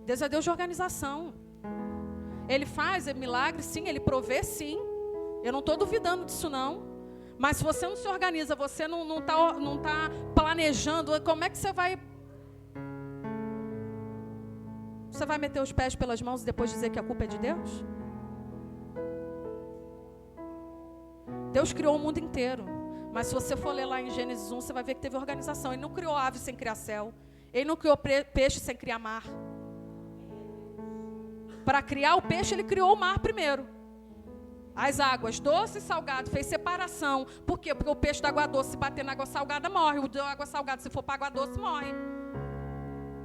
Deus é Deus de organização. Ele faz milagre, sim. Ele provê, sim. Eu não estou duvidando disso, não. Mas se você não se organiza, você não tá planejando, como é que você vai... Você vai meter os pés pelas mãos e depois dizer que a culpa é de Deus? Deus criou o mundo inteiro. Mas se você for ler lá em Gênesis 1, você vai ver que teve organização. Ele não criou ave sem criar céu. Ele não criou peixe sem criar mar. Para criar o peixe, ele criou o mar primeiro. As águas, doce e salgado, fez separação. Por quê? Porque o peixe da água doce, se bater na água salgada, morre. O da água salgada, se for para água doce, morre.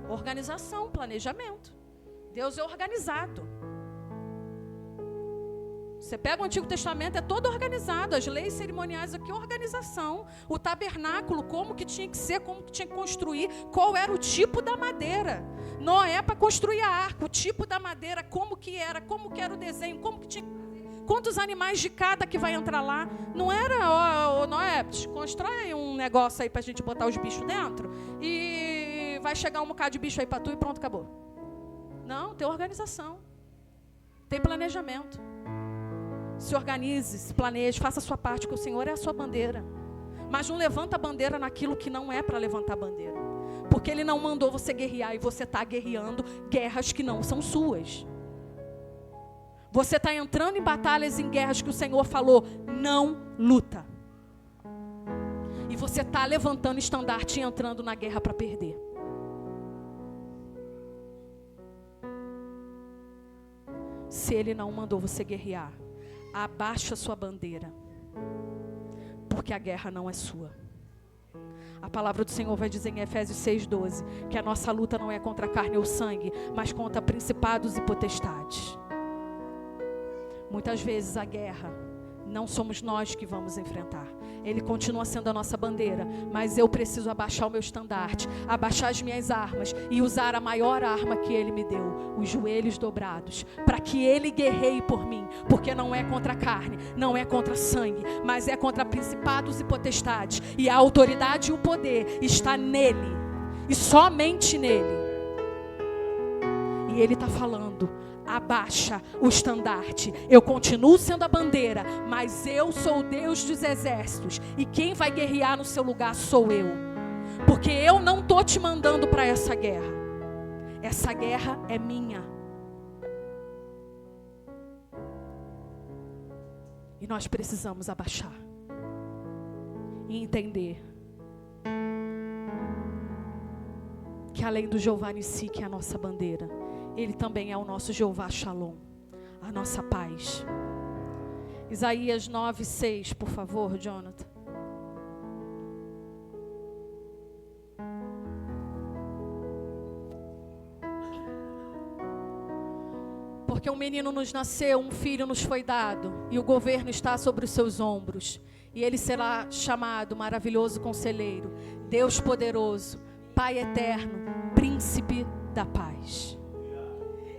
Organização, planejamento. Deus é organizado. Você pega o Antigo Testamento, é todo organizado. As leis cerimoniais aqui, organização. O tabernáculo, como que tinha que ser, como que tinha que construir, qual era o tipo da madeira. Noé para construir a arca, o tipo da madeira, como que era o desenho, como que tinha que fazer, quantos animais de cada que vai entrar lá. Não era, Noé, constrói um negócio aí para a gente botar os bichos dentro e vai chegar um bocado de bicho aí para tu e pronto, acabou. Não, tem organização, tem planejamento. Se organize, se planeje, faça a sua parte, que o Senhor é a sua bandeira. Mas não levanta a bandeira naquilo que não é para levantar a bandeira. Porque Ele não mandou você guerrear e você está guerreando guerras que não são suas. Você está entrando em batalhas, em guerras que o Senhor falou, não luta. E você está levantando estandarte e entrando na guerra para perder. Se Ele não mandou você guerrear, abaixa a sua bandeira, porque a guerra não é sua. A palavra do Senhor vai dizer em Efésios 6:12, que a nossa luta não é contra a carne ou sangue, mas contra principados e potestades. Muitas vezes a guerra não somos nós que vamos enfrentar. Ele continua sendo a nossa bandeira, mas eu preciso abaixar o meu estandarte, abaixar as minhas armas e usar a maior arma que Ele me deu, os joelhos dobrados, para que Ele guerreie por mim, porque não é contra a carne, não é contra sangue, mas é contra principados e potestades, e a autoridade e o poder está nele, e somente nele. E Ele está falando, abaixa o estandarte. Eu continuo sendo a bandeira, mas eu sou o Deus dos exércitos. E quem vai guerrear no seu lugar sou eu. Porque eu não estou te mandando para essa guerra. Essa guerra é minha. E nós precisamos abaixar. E entender que além do Jeová Nissi, que é a nossa bandeira, Ele também é o nosso Jeová Shalom, a nossa paz. Isaías 9:6, por favor, Jonathan. Porque um menino nos nasceu, um filho nos foi dado, e o governo está sobre os seus ombros. E ele será chamado Maravilhoso Conselheiro, Deus Poderoso, Pai Eterno, Príncipe da Paz.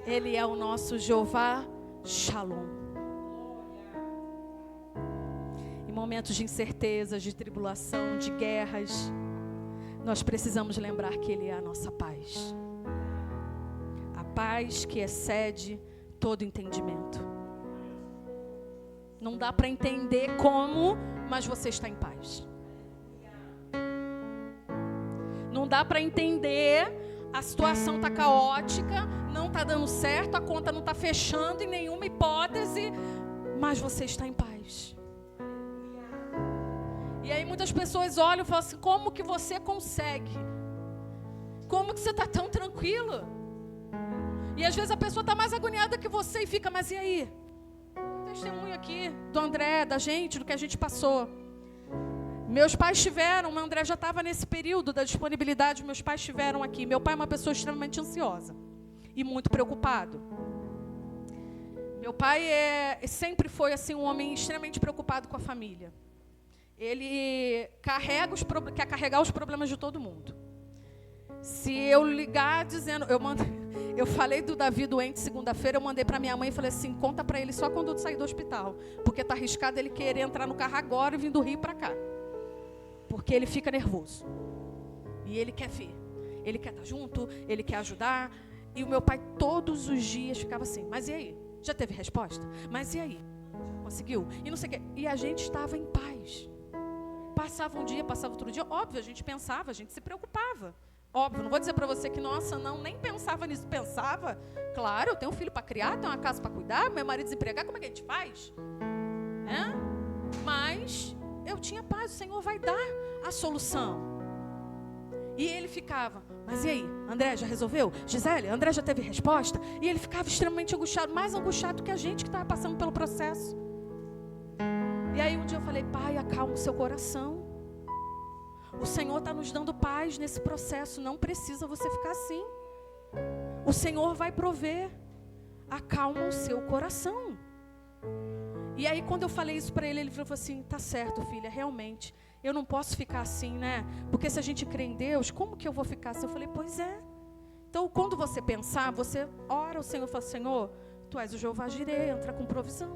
Ele é o nosso Jeová Shalom. Em momentos de incertezas, de tribulação, de guerras, nós precisamos lembrar que Ele é a nossa paz. A paz que excede todo entendimento. Não dá para entender como, mas você está em paz. Não dá para entender, a situação está caótica, não está dando certo, a conta não está fechando em nenhuma hipótese, mas você está em paz. E aí muitas pessoas olham e falam assim, como que você consegue? Como que você está tão tranquilo? E às vezes a pessoa está mais agoniada que você e fica, mas e aí? Testemunho aqui do André, da gente, do que a gente passou. Meus pais tiveram, o André já estava nesse período da disponibilidade, meus pais estiveram aqui. Meu pai é uma pessoa extremamente ansiosa e muito preocupado. Meu pai sempre foi assim, um homem extremamente preocupado com a família. Ele quer carregar os problemas de todo mundo. Se eu ligar dizendo, eu falei do Davi doente segunda-feira, eu mandei para minha mãe e falei assim, conta para ele só quando eu sair do hospital, porque tá arriscado ele querer entrar no carro agora e vir do Rio para cá, porque ele fica nervoso e ele quer ver, ele quer estar junto, ele quer ajudar. E o meu pai todos os dias ficava assim, mas e aí? Já teve resposta? Mas e aí? Conseguiu? E não sei o quê. E a gente estava em paz. Passava um dia, passava outro dia, óbvio, a gente pensava, a gente se preocupava. Óbvio, não vou dizer para você que, nossa, não, nem pensava nisso. Pensava, claro, eu tenho um filho para criar, tenho uma casa para cuidar, meu marido desempregado, como é que a gente faz? Mas eu tinha paz, o Senhor vai dar a solução. E ele ficava, mas e aí? André já resolveu? Gisele, André já teve resposta? E ele ficava extremamente angustiado, mais angustiado que a gente que estava passando pelo processo. E aí um dia eu falei, pai, acalma o seu coração. O Senhor está nos dando paz nesse processo, não precisa você ficar assim. O Senhor vai prover. Acalma o seu coração. E aí quando eu falei isso para ele, ele falou assim, tá certo, filha, realmente, eu não posso ficar assim, né? Porque se a gente crê em Deus, como que eu vou ficar assim? Eu falei, pois é. Então quando você pensar, você ora ao Senhor e fala, Senhor, Tu és o Jeová Jireh, entra com provisão.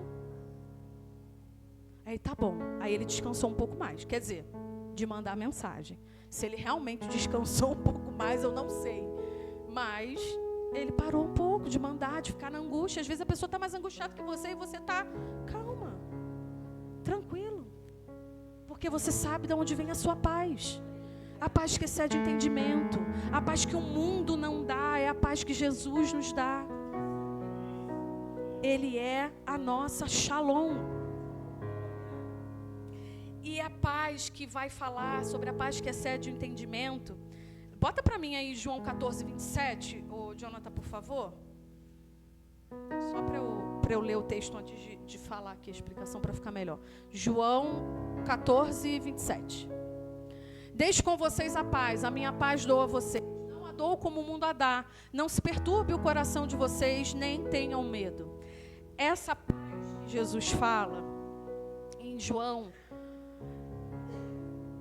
Aí tá bom, aí ele descansou um pouco mais, quer dizer, de mandar mensagem. Se ele realmente descansou um pouco mais, eu não sei. Mas ele parou um pouco de mandar, de ficar na angústia. Às vezes a pessoa está mais angustiada que você e você está calma, tranquilo. Porque você sabe de onde vem a sua paz. A paz que excede o entendimento. A paz que o mundo não dá, é a paz que Jesus nos dá. Ele é a nossa Shalom. E a paz que vai falar sobre a paz que excede o entendimento. Bota para mim aí João 14:27, ô Jonathan, por favor. Só para eu ler o texto antes de falar aqui a explicação para ficar melhor. João 14:27. Deixo com vocês a paz, a minha paz dou a vocês. Não a dou como o mundo a dá. Não se perturbe o coração de vocês, nem tenham medo. Essa paz que Jesus fala em João,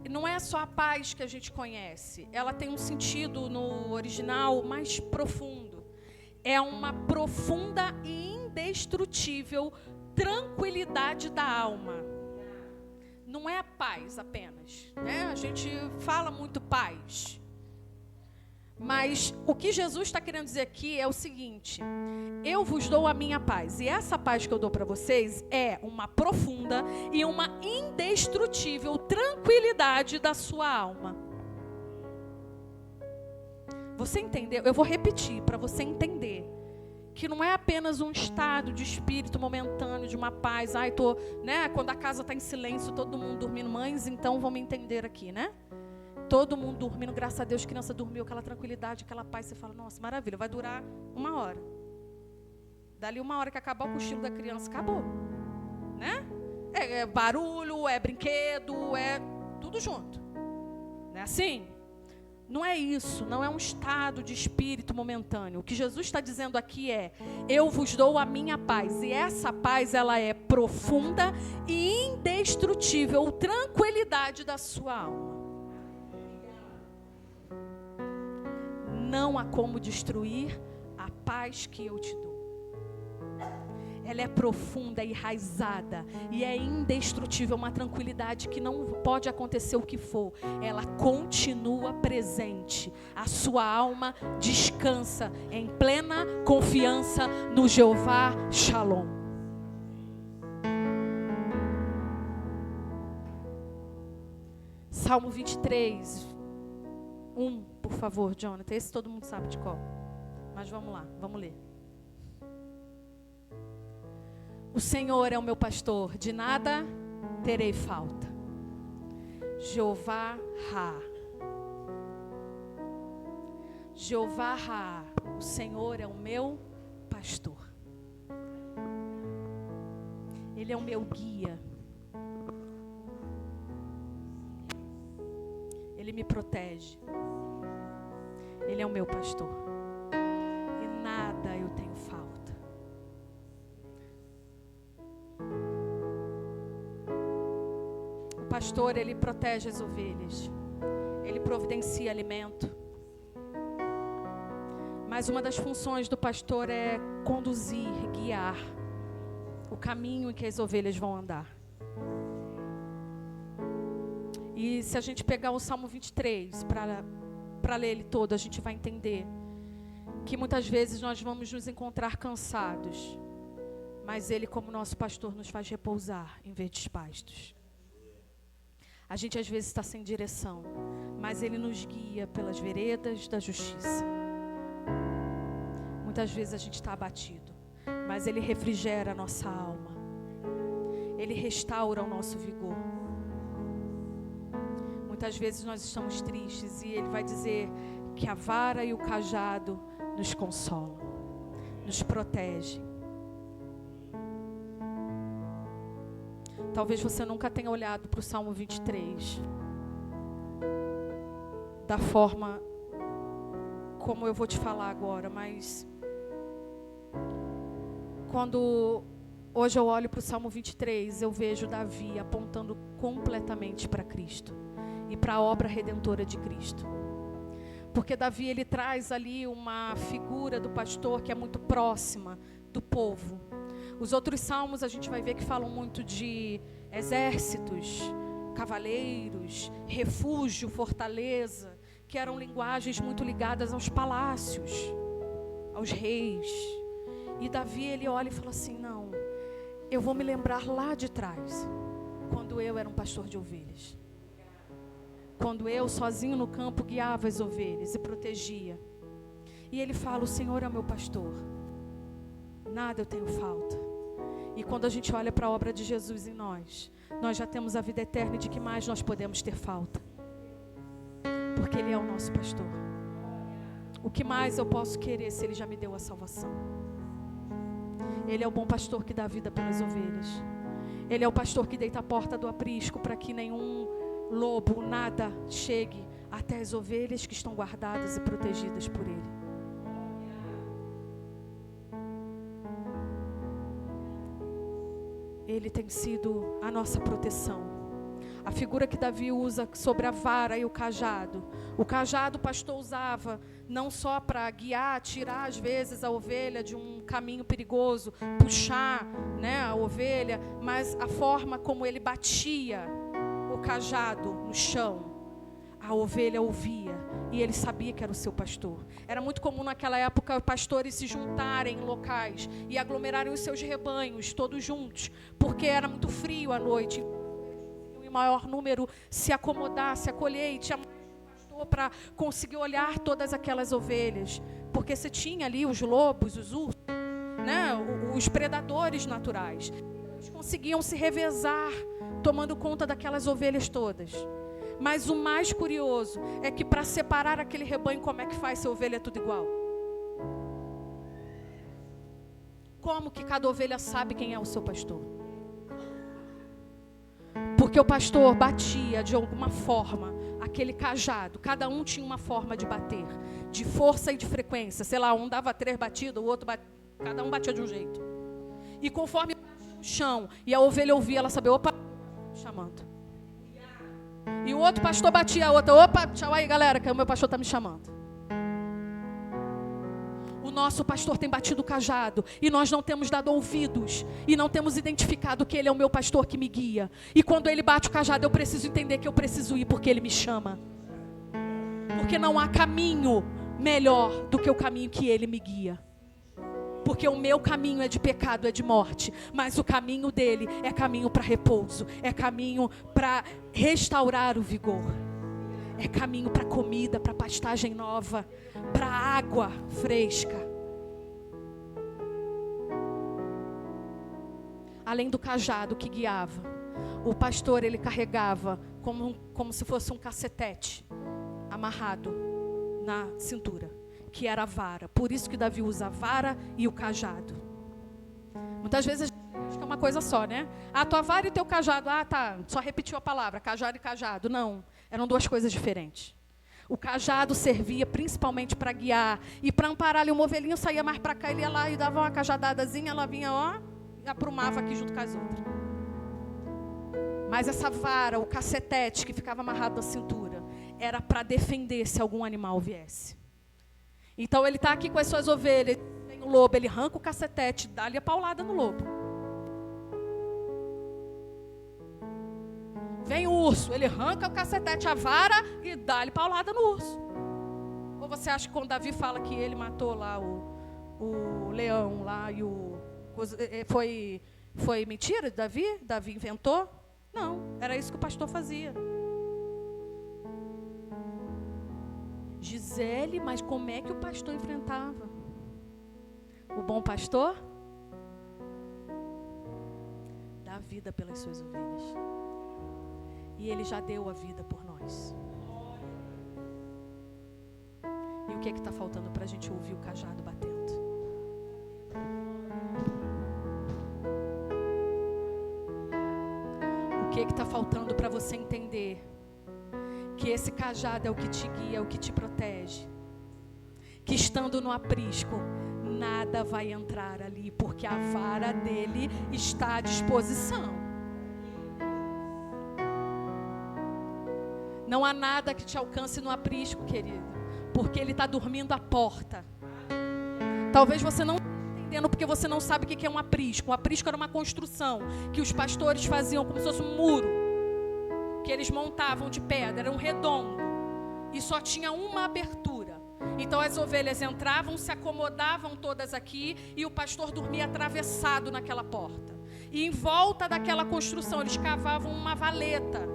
não é só a paz que a gente conhece. Ela tem um sentido no original mais profundo. É uma profunda e indestrutível tranquilidade da alma. Não é a paz apenas, né? A gente fala muito paz. Mas o que Jesus está querendo dizer aqui é o seguinte: eu vos dou a minha paz. E essa paz que eu dou para vocês é uma profunda e uma indestrutível tranquilidade da sua alma. Você entendeu? Eu vou repetir para você entender que não é apenas um estado de espírito momentâneo, de uma paz. Quando a casa está em silêncio, todo mundo dormindo. Mães, então vão me entender aqui, né? Todo mundo dormindo, graças a Deus, criança dormiu, aquela tranquilidade, aquela paz. Você fala, nossa, maravilha, vai durar 1 hora. Dali 1 hora que acabar o cochilo da criança, acabou. Né? É barulho, é brinquedo, é tudo junto. Não é assim? Não é isso, não é um estado de espírito momentâneo. O que Jesus está dizendo aqui é: eu vos dou a minha paz. E essa paz, ela é profunda e indestrutível, tranquilidade da sua alma. Não há como destruir a paz que eu te dou. Ela é profunda, enraizada e é indestrutível, uma tranquilidade que não pode acontecer o que for. Ela continua presente. A sua alma descansa em plena confiança no Jeová Shalom. Salmo 23, 1, por favor, Jonathan. Esse todo mundo sabe de qual. Mas vamos lá, vamos ler. O Senhor é o meu pastor, de nada terei falta. Jeová Ra. Jeová Ra, o Senhor é o meu pastor. Ele é o meu guia. Ele me protege. Ele é o meu pastor. E nada eu tenho falta. O pastor, ele protege as ovelhas. Ele providencia alimento. Mas uma das funções do pastor é conduzir, guiar o caminho em que as ovelhas vão andar. E se a gente pegar o Salmo 23 para ler ele todo, a gente vai entender que muitas vezes nós vamos nos encontrar cansados, mas ele, como nosso pastor, nos faz repousar em verdes pastos. A gente às vezes está sem direção, mas ele nos guia pelas veredas da justiça. Muitas vezes a gente está abatido, mas ele refrigera a nossa alma. Ele restaura o nosso vigor. Muitas vezes nós estamos tristes e ele vai dizer que a vara e o cajado nos consolam, nos protegem. Talvez você nunca tenha olhado para o Salmo 23 da forma como eu vou te falar agora, mas quando hoje eu olho para o Salmo 23, eu vejo Davi apontando completamente para Cristo e para a obra redentora de Cristo. Porque Davi, ele traz ali uma figura do pastor que é muito próxima do povo. Os outros salmos a gente vai ver que falam muito de exércitos, cavaleiros, refúgio, fortaleza, que eram linguagens muito ligadas aos palácios, aos reis. E Davi, ele olha e fala assim: não, eu vou me lembrar lá de trás, quando eu era um pastor de ovelhas. Quando eu, sozinho no campo, guiava as ovelhas e protegia. E ele fala: o Senhor é meu pastor, nada eu tenho falta. E quando a gente olha para a obra de Jesus em nós já temos a vida eterna, e de que mais nós podemos ter falta? Porque Ele é o nosso pastor. O que mais eu posso querer se Ele já me deu a salvação? Ele é o bom pastor que dá vida pelas ovelhas. Ele é o pastor que deita a porta do aprisco para que nenhum lobo, nada chegue até as ovelhas que estão guardadas e protegidas por Ele. Ele tem sido a nossa proteção. A figura que Davi usa sobre a vara e o cajado. O cajado o pastor usava não só para guiar, tirar às vezes a ovelha de um caminho perigoso, puxar, né, a ovelha, mas a forma como ele batia o cajado no chão, a ovelha ouvia e ele sabia que era o seu pastor. Era muito comum naquela época pastores se juntarem em locais e aglomerarem os seus rebanhos todos juntos, porque era muito frio à noite. E o maior número se acomodar, se acolher, e tinha mais pastor para conseguir olhar todas aquelas ovelhas, porque você tinha ali os lobos, os ursos, né, os predadores naturais. Eles conseguiam se revezar, tomando conta daquelas ovelhas todas. Mas o mais curioso é que para separar aquele rebanho, como é que faz se a ovelha é tudo igual? Como que cada ovelha sabe quem é o seu pastor? Porque o pastor batia de alguma forma aquele cajado. Cada um tinha uma forma de bater, de força e de frequência. Sei lá, um dava 3 batidas, o outro cada um batia de um jeito. E conforme batia no chão e a ovelha ouvia, ela sabia, opa, chamando. E o outro pastor batia a outra, opa, tchau aí galera, que o meu pastor está me chamando. O nosso pastor tem batido o cajado e nós não temos dado ouvidos e não temos identificado que ele é o meu pastor que me guia. E quando ele bate o cajado, eu preciso entender que eu preciso ir porque ele me chama. Porque não há caminho melhor do que o caminho que ele me guia. Porque o meu caminho é de pecado, é de morte, mas o caminho dele é caminho para repouso, é caminho para restaurar o vigor, é caminho para comida, para pastagem nova, para água fresca. Além do cajado que guiava, o pastor ele carregava como se fosse um cacetete amarrado na cintura, que era a vara. Por isso que Davi usa a vara e o cajado. Muitas vezes a gente acha que é uma coisa só, né? A tua vara e teu cajado. Ah, tá, só repetiu a palavra, cajado e cajado. Não, eram 2 coisas diferentes. O cajado servia principalmente para guiar e para amparar ali. Uma ovelhinha saía mais para cá, ele ia lá e dava uma cajadadazinha, ela vinha, ó, e aprumava aqui junto com as outras. Mas essa vara, o cacetete que ficava amarrado na cintura, era para defender se algum animal viesse. Então ele está aqui com as suas ovelhas, tem o lobo, ele arranca o cacetete, dá-lhe a paulada no lobo. Vem o urso, ele arranca o cacetete, a vara e dá-lhe paulada no urso. Ou você acha que quando Davi fala que ele matou lá o leão lá e foi mentira de Davi? Davi inventou? Não, era isso que o pastor fazia. Gisele, mas como é que o pastor enfrentava? O bom pastor dá vida pelas suas ovelhas. E ele já deu a vida por nós. E o que é que está faltando para a gente ouvir o cajado batendo? O que é que está faltando para você entender que esse cajado é o que te guia, é o que te protege? Que estando no aprisco, nada vai entrar ali, porque a vara dele está à disposição. Não há nada que te alcance no aprisco, querido, porque ele está dormindo à porta. Talvez você não esteja entendendo, porque você não sabe o que é um aprisco. Um aprisco era uma construção que os pastores faziam como se fosse um muro, que eles montavam de pedra, era um redondo, e só tinha uma abertura. Então as ovelhas entravam, se acomodavam todas aqui, e o pastor dormia atravessado naquela porta. E em volta daquela construção, eles cavavam uma valeta.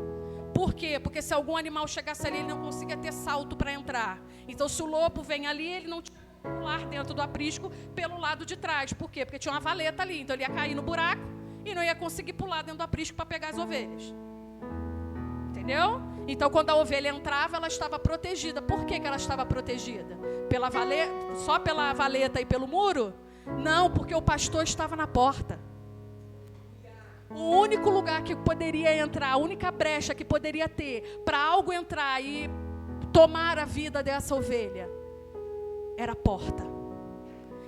Por quê? Porque se algum animal chegasse ali, ele não conseguia ter salto para entrar. Então se o lobo vem ali, ele não tinha como pular dentro do aprisco pelo lado de trás. Por quê? Porque tinha uma valeta ali, então ele ia cair no buraco e não ia conseguir pular dentro do aprisco para pegar as ovelhas. Entendeu? Então, quando a ovelha entrava, ela estava protegida. Por que ela estava protegida? Só pela valeta e pelo muro? Não, porque o pastor estava na porta. O único lugar que poderia entrar, a única brecha que poderia ter para algo entrar e tomar a vida dessa ovelha, era a porta.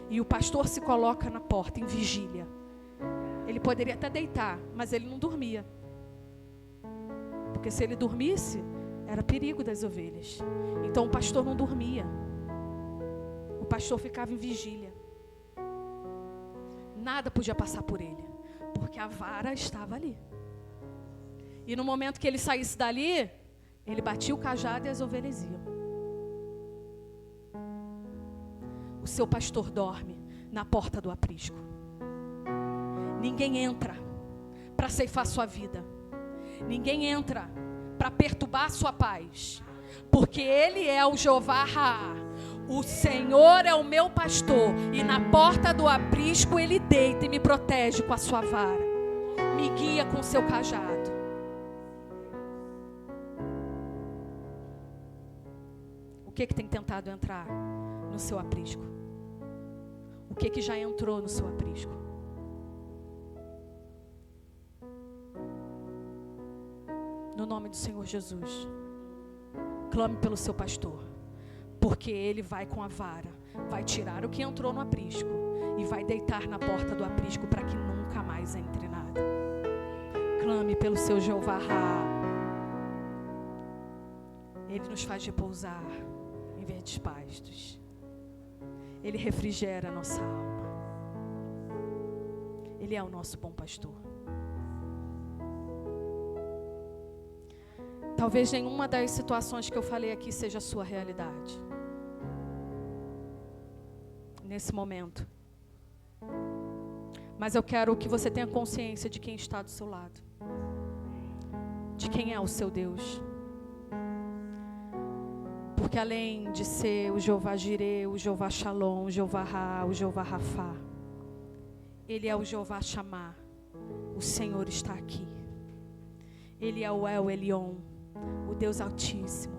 E o pastor se coloca na porta, em vigília. Ele poderia até deitar, mas ele não dormia. Porque se ele dormisse, era perigo das ovelhas. Então o pastor não dormia. O pastor ficava em vigília. Nada podia passar por ele, porque a vara estava ali. E no momento que ele saísse dali, Ele batia o cajado e as ovelhas iam. O seu pastor dorme na porta do aprisco. Ninguém entra para ceifar sua vida. Ninguém entra para perturbar sua paz. Porque Ele é o Jeová Raá. O Senhor é o meu pastor. E na porta do aprisco Ele deita e me protege com a sua vara. Me guia com o seu cajado. O que tem tentado entrar no seu aprisco? O que já entrou no seu aprisco? No nome do Senhor Jesus, clame pelo seu pastor, porque Ele vai com a vara, vai tirar o que entrou no aprisco e vai deitar na porta do aprisco para que nunca mais entre nada. Clame pelo seu Jeová Raá. Ele nos faz repousar em verdes pastos. Ele refrigera a nossa alma. Ele é o nosso bom pastor. Talvez nenhuma das situações que eu falei aqui seja a sua realidade. Nesse momento. Mas eu quero que você tenha consciência de quem está do seu lado. De quem é o seu Deus. Porque além de ser o Jeová Jireh, o Jeová Shalom, o Jeová Raá, o Jeová Rafá, Ele é o Jeová Shammah. O Senhor está aqui. Ele é o El Elyon, o Deus Altíssimo,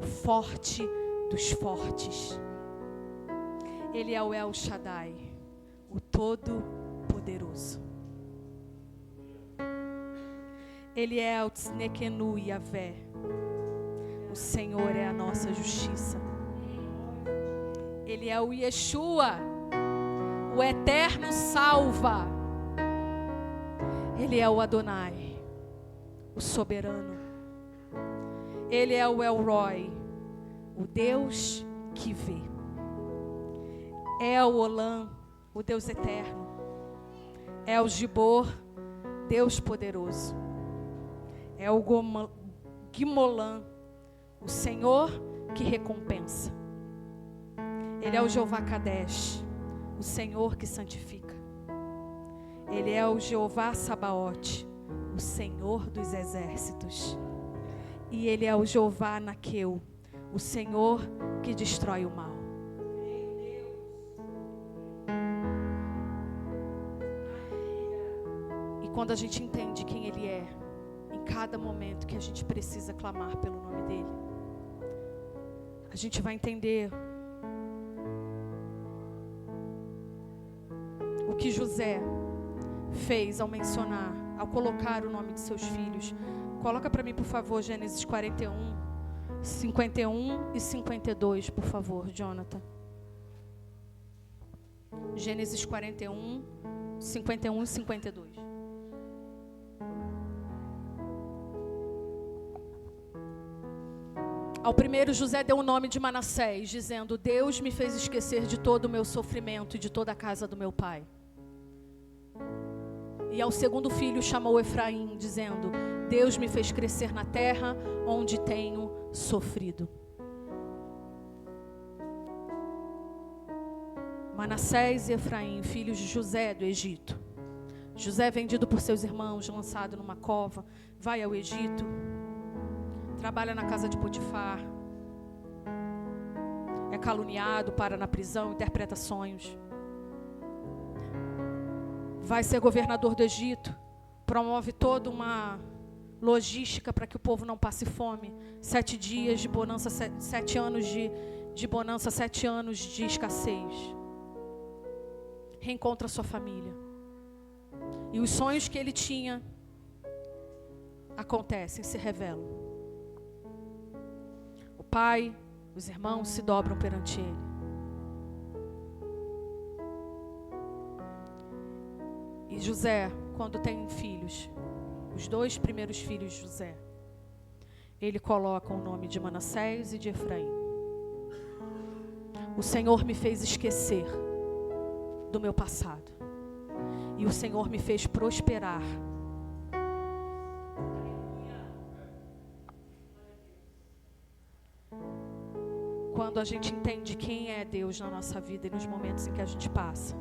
o forte dos fortes. Ele é o El Shaddai, o Todo-Poderoso. Ele é o Tznequenu Yavé. O Senhor é a nossa justiça. Ele é o Yeshua, o eterno salva. Ele é o Adonai, o soberano. Ele é o El Roi, o Deus que vê. É o Olam, o Deus eterno. É o Gibor, Deus poderoso. É o Gimolam, o Senhor que recompensa. Ele é o Jeová Kadesh, o Senhor que santifica. Ele é o Jeová Sabaote, o Senhor dos exércitos. E Ele é o Jeová Naqueu, o Senhor que destrói o mal. E quando a gente entende quem Ele é, em cada momento que a gente precisa clamar pelo nome dEle, a gente vai entender o que José fez ao mencionar, ao colocar o nome de seus filhos. Coloca para mim, por favor, Gênesis 41, 51 e 52, por favor, Jonathan. Gênesis 41, 51 e 52. Ao primeiro, José deu o nome de Manassés, dizendo: Deus me fez esquecer de todo o meu sofrimento e de toda a casa do meu pai. E ao segundo filho chamou Efraim, dizendo: Deus me fez crescer na terra onde tenho sofrido. Manassés e Efraim, filhos de José do Egito. José, vendido por seus irmãos, lançado numa cova, vai ao Egito. Trabalha na casa de Potifar. É caluniado, para na prisão, interpreta sonhos. Vai ser governador do Egito. Promove toda uma logística para que o povo não passe fome. 7 dias de bonança, 7 anos de bonança, 7 anos de escassez. Reencontra sua família. E os sonhos que ele tinha acontecem, se revelam. O pai, os irmãos se dobram perante ele. E José, quando tem filhos, os 2 primeiros filhos de José, ele coloca o nome de Manassés e de Efraim. O Senhor me fez esquecer do meu passado. E o Senhor me fez prosperar. quando a gente entende quem é Deus na nossa vida e nos momentos em que a gente passa.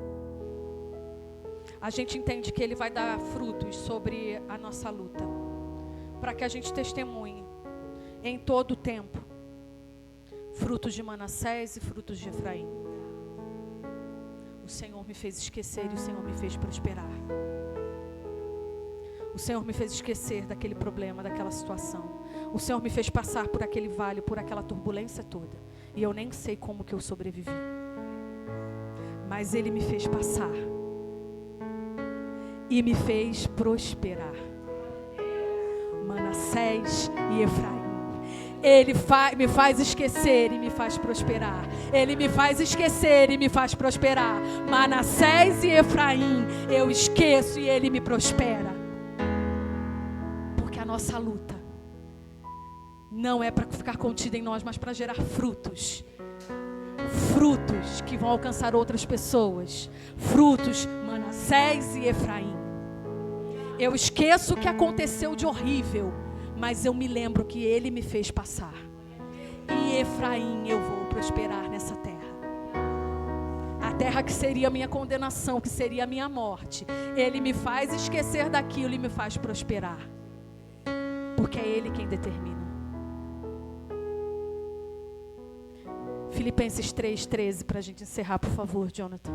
A gente entende que Ele vai dar frutos sobre a nossa luta, para que a gente testemunhe em todo o tempo frutos de Manassés e frutos de Efraim. O Senhor me fez esquecer e o Senhor me fez prosperar. O Senhor me fez esquecer daquele problema, daquela situação. O Senhor me fez passar por aquele vale, por aquela turbulência toda. E eu nem sei como que eu sobrevivi. Mas Ele me fez passar. E me fez prosperar. Manassés e Efraim. Ele me faz esquecer e me faz prosperar. Ele me faz esquecer e me faz prosperar. Manassés e Efraim, eu esqueço e Ele me prospera. Porque a nossa luta não é para ficar contida em nós, mas para gerar frutos. Frutos que vão alcançar outras pessoas. Frutos, Manassés e Efraim. Eu esqueço o que aconteceu de horrível, mas eu me lembro que Ele me fez passar. E Efraim, eu vou prosperar nessa terra. A terra que seria a minha condenação, que seria a minha morte. Ele me faz esquecer daquilo e me faz prosperar. Porque é Ele quem determina. Filipenses 3:13, para a gente encerrar, por favor, Jonathan.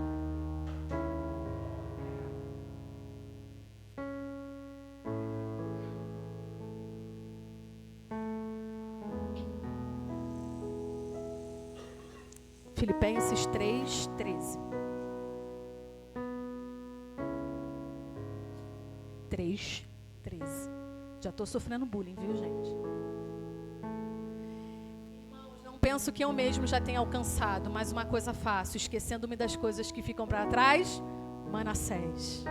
Filipenses 3:13. 3:13. Já estou sofrendo bullying, viu, gente? Irmãos, não penso que eu mesmo já tenha alcançado, mas uma coisa faço, esquecendo-me das coisas que ficam para trás. Manassés.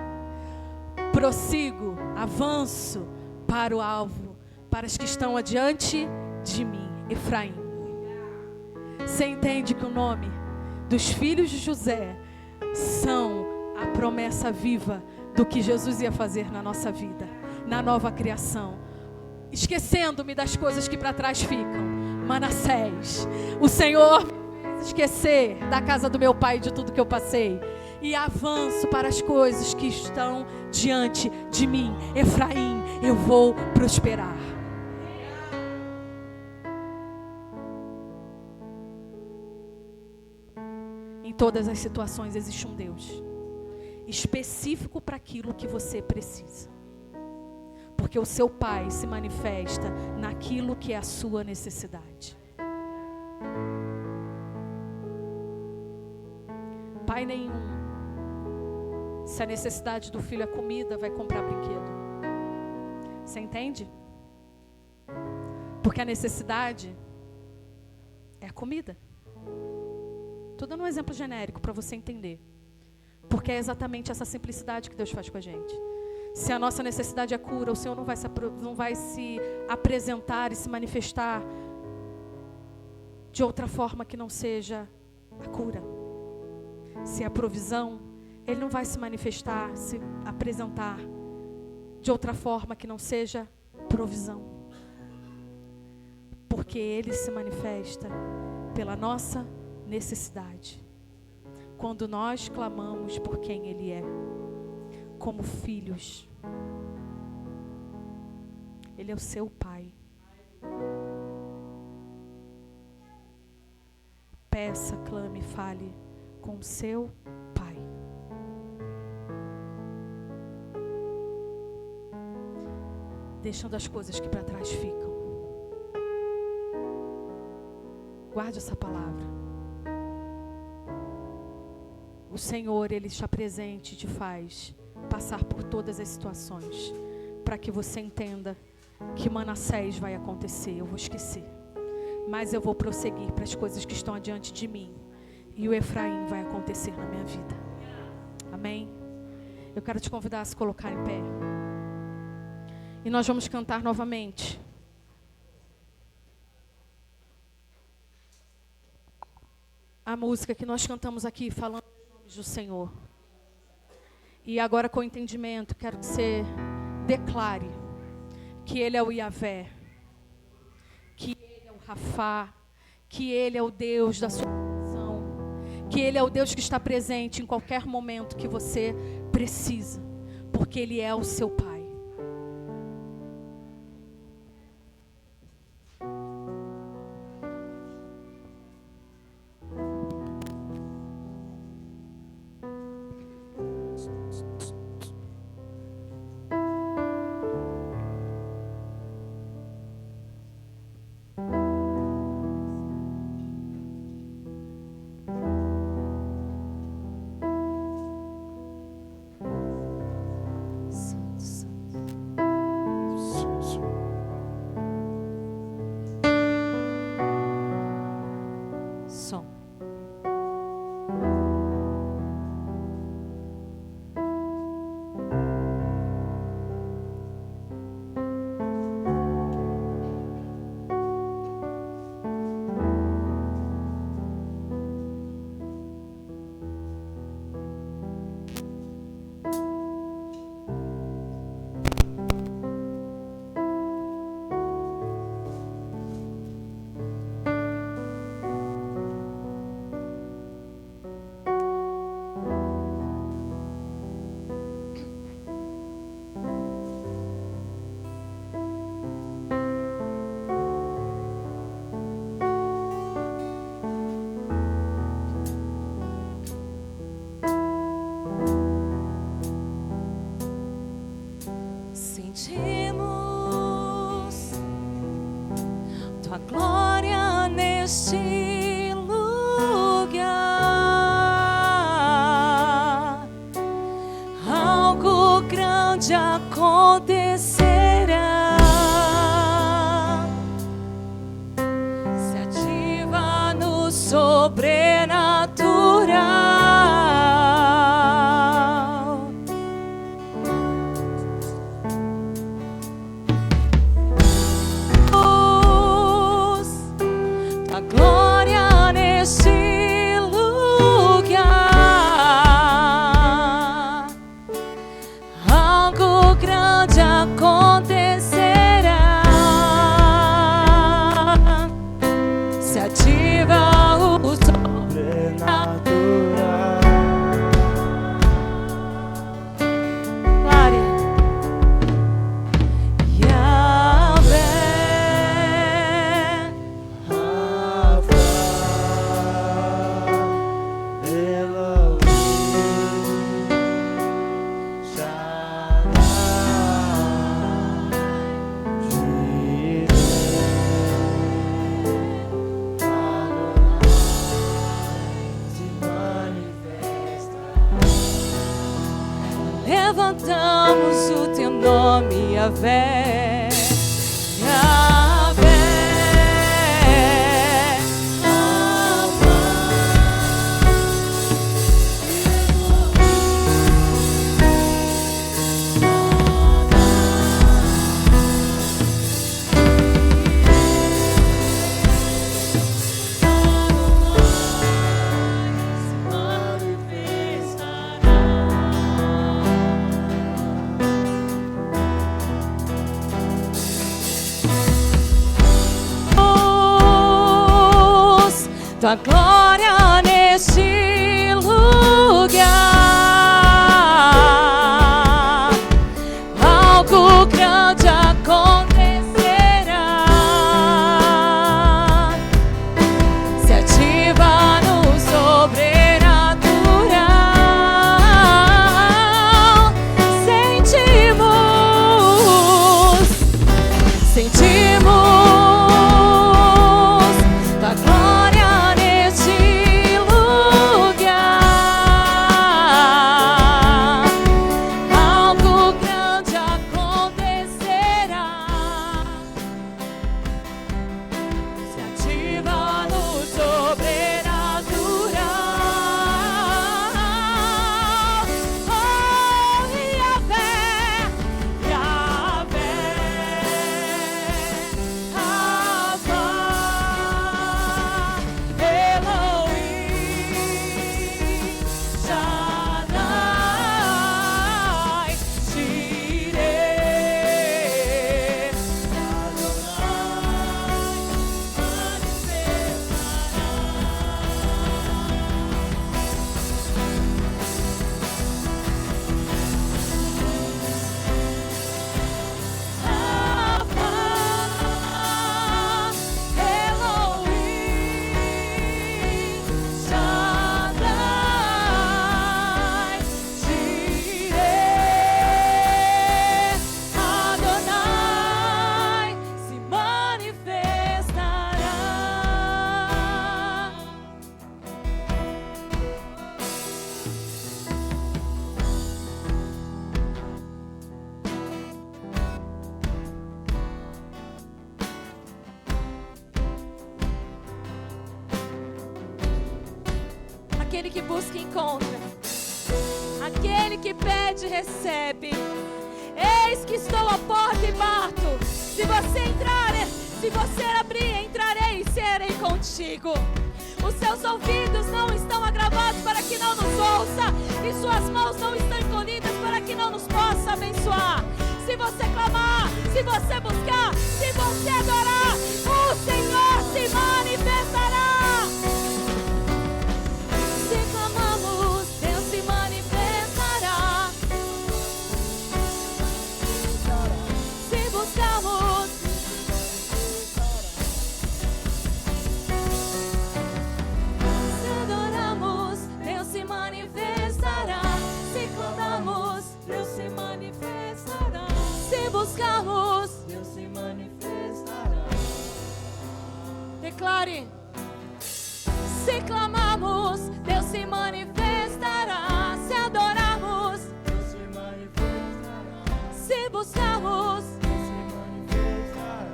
Prossigo, avanço para o alvo, para as que estão adiante de mim. Efraim. Você entende que o nome dos filhos de José são a promessa viva do que Jesus ia fazer na nossa vida, na nova criação. Esquecendo-me das coisas que para trás ficam. Manassés, o Senhor me fez esquecer da casa do meu pai e de tudo que eu passei. E avanço para as coisas que estão diante de mim. Efraim, eu vou prosperar. Em todas as situações existe um Deus específico para aquilo que você precisa. Porque o seu Pai se manifesta naquilo que é a sua necessidade. Pai nenhum, se a necessidade do filho é comida, vai comprar brinquedo. Você entende? Porque a necessidade é a comida. Estou dando um exemplo genérico para você entender. Porque é exatamente essa simplicidade que Deus faz com a gente. Se a nossa necessidade é cura, o Senhor não vai se apresentar e se manifestar de outra forma que não seja a cura. Se é provisão, Ele não vai se manifestar, se apresentar de outra forma que não seja provisão. Porque Ele se manifesta pela nossa necessidade. Quando nós clamamos por quem Ele é, como filhos. Ele é o seu Pai. Peça, clame, fale com o seu Pai. Deixando as coisas que para trás ficam. Guarde essa palavra. O Senhor, Ele está presente e te faz passar por todas as situações, para que você entenda que Manassés vai acontecer. Eu vou esquecer, mas eu vou prosseguir para as coisas que estão adiante de mim, e o Efraim vai acontecer na minha vida. Amém? Eu quero te convidar a se colocar em pé, e nós vamos cantar novamente. A música que nós cantamos aqui, falando do Senhor. E agora, com entendimento, quero que você declare que Ele é o Yahvé, que Ele é o Rafá, que Ele é o Deus da sua provisão, que Ele é o Deus que está presente em qualquer momento que você precisa, porque Ele é o seu Pai. Glória neste lugar, algo grande acontecerá, se ativa no sobrenatural. Glória neste lugar, algo grande acontecerá, se ativa o sobrenatural. Glória. Levantamos o teu nome, Yahvé, Yahvé, tua glória neste lugar, algo grande acontecerá, se ativa no sobrenatural. Sentimos tua glória neste lugar. Aquele que busca, encontra. Aquele que pede, recebe. Eis que estou à porta e bato. Se você entrar, se você abrir, entrarei e serei contigo. Os seus ouvidos não estão agravados para que não nos ouça, e suas mãos não estão encolhidas para que não nos possa abençoar. Se você clamar, se você buscar, se você adorar, o Senhor se manifestará. Se clamamos, Deus se manifestará. Se buscamos, se adoramos, Deus se manifestará. Se clamamos, Deus se manifestará. Se buscamos, Deus se manifestará. declare. Se clamamos, Deus se manifestará. Se adoramos, Deus se manifestará. se buscamos, Deus se manifestará.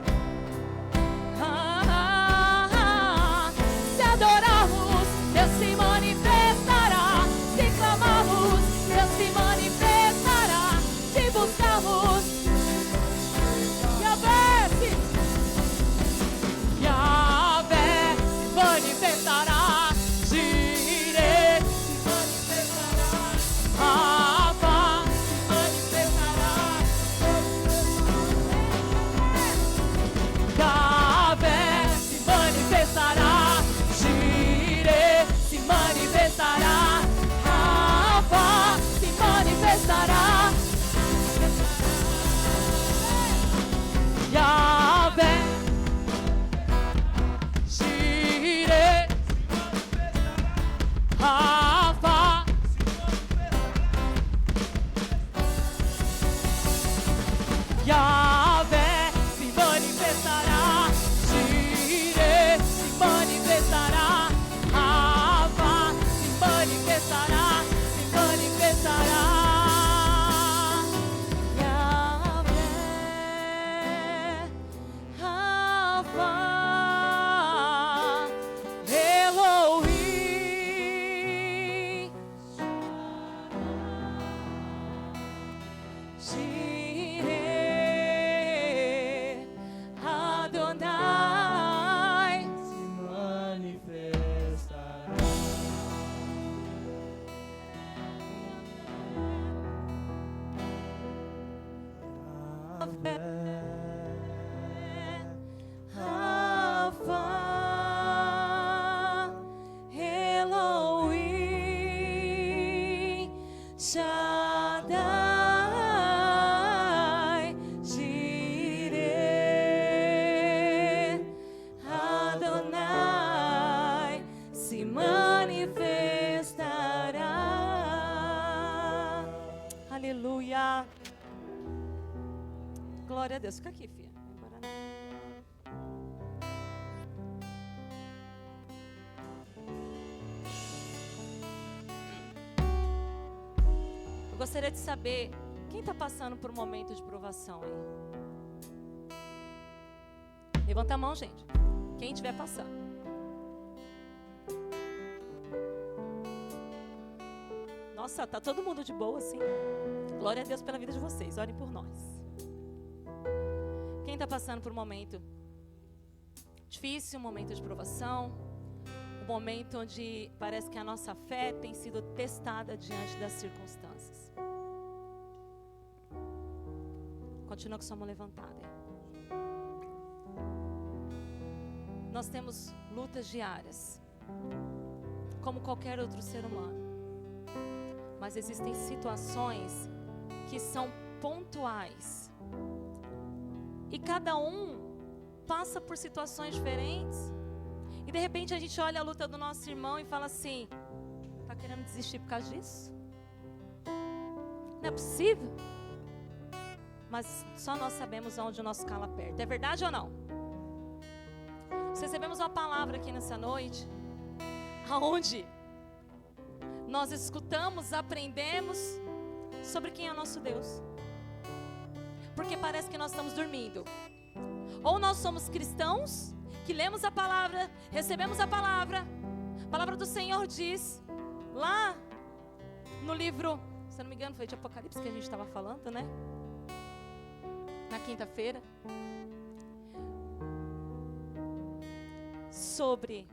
se adoramos, Deus se manifestará. Se clamamos, Deus se manifestará. Se buscamos, Yahvé se manifestará. Jireh se manifestará. Rafa se manifestará. Yahvé se manifestará. Jireh se manifestará. Rafa se manifestará. Yahvé, Jireh, Rafa, Yahvé se manifestará. Jireh se manifestará. Rafa se manifestará. Se manifestará. Aleluia. Glória a Deus. Fica aqui, filha. Embora não. Eu gostaria de saber quem está passando por um momento de provação aí. Levanta a mão, gente. Quem estiver passando. Nossa, tá todo mundo de boa, assim. Glória a Deus pela vida de vocês. Orem por nós. Quem está passando por um momento difícil, um momento de provação, um momento onde parece que a nossa fé tem sido testada diante das circunstâncias. Continua com sua mão levantada. Nós temos lutas diárias, como qualquer outro ser humano. Mas existem situações que são pontuais. E cada um passa por situações diferentes. E de repente a gente olha a luta do nosso irmão e fala assim: tá querendo desistir por causa disso? Não é possível? Mas só nós sabemos onde o nosso calo aperta. É verdade ou não? Nós recebemos uma palavra aqui nessa noite, aonde nós escutamos, aprendemos sobre quem é o nosso Deus. Porque parece que nós estamos dormindo. Ou nós somos cristãos, que lemos a palavra, recebemos a palavra do Senhor diz, Lá no livro, se eu não me engano, foi de Apocalipse que a gente estava falando, né? Na quinta-feira. Sobre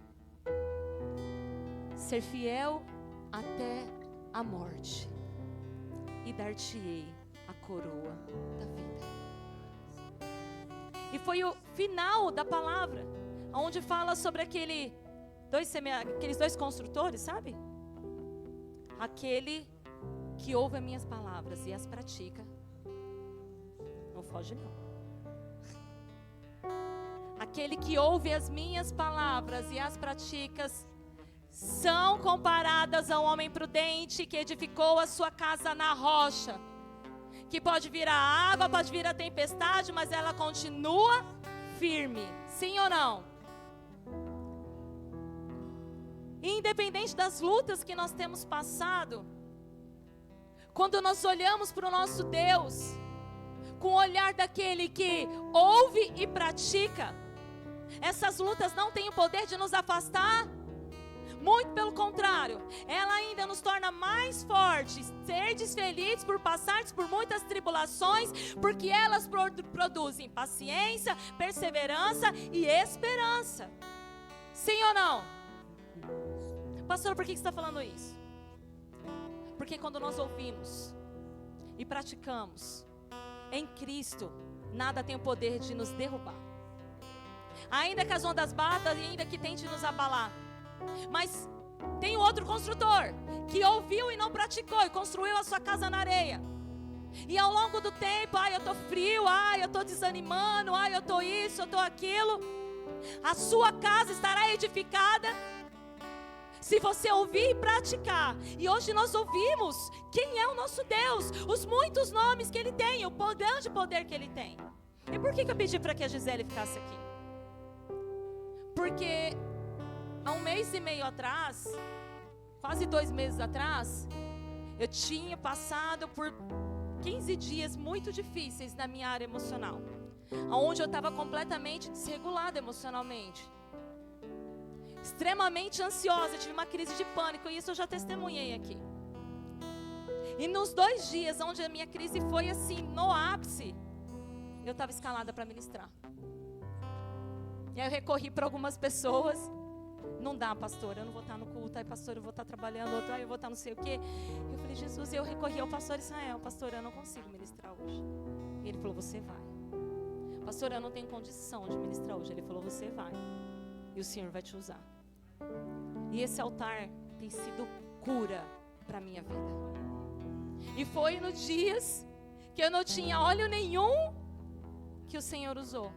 ser fiel até a morte. E dar-te-ei a coroa da vida. E foi o final da palavra, onde fala sobre aqueles dois construtores, sabe? Aquele que ouve as minhas palavras e as pratica, não foge não. Aquele que ouve as minhas palavras e as praticas são comparadas ao homem prudente que edificou a sua casa na rocha. Que pode vir a água, pode vir a tempestade, mas ela continua firme. Sim ou não? Independente das lutas que nós temos passado, quando nós olhamos para o nosso Deus, com o olhar daquele que ouve e pratica, essas lutas não têm o poder de nos afastar. Muito pelo contrário, ela ainda nos torna mais fortes, serdes felizes por passardes por muitas tribulações, porque elas produzem paciência, perseverança e esperança. Sim ou não? Pastor, por que você está falando isso? Porque quando nós ouvimos e praticamos em Cristo, nada tem o poder de nos derrubar. Ainda que as ondas batam, ainda que tente nos abalar. Mas tem outro construtor que ouviu e não praticou e construiu a sua casa na areia. E ao longo do tempo, eu estou frio, eu estou desanimando, eu estou isso, eu estou aquilo. A sua casa estará edificada se você ouvir e praticar. E hoje nós ouvimos quem é o nosso Deus, os muitos nomes que Ele tem, o grande poder que Ele tem. E por que eu pedi para que a Gisele ficasse aqui? Porque há 1 mês e meio atrás, quase 2 meses atrás, eu tinha passado por 15 dias muito difíceis na minha área emocional, onde eu estava completamente desregulada emocionalmente, extremamente ansiosa, tive uma crise de pânico, e isso eu já testemunhei aqui. E nos 2 dias onde a minha crise foi assim, no ápice, eu estava escalada para ministrar. E aí eu recorri para algumas pessoas. Não dá, pastor, eu não vou estar no culto. Aí, pastor, eu vou estar trabalhando. Outro, eu vou estar não sei o quê. Eu falei, Jesus, eu recorri ao pastor Israel. Pastor, eu não consigo ministrar hoje. E ele falou, você vai. Pastor, eu não tenho condição de ministrar hoje. Ele falou, você vai. E o Senhor vai te usar. E esse altar tem sido cura para a minha vida. E foi nos dias que eu não tinha óleo nenhum que o Senhor usou.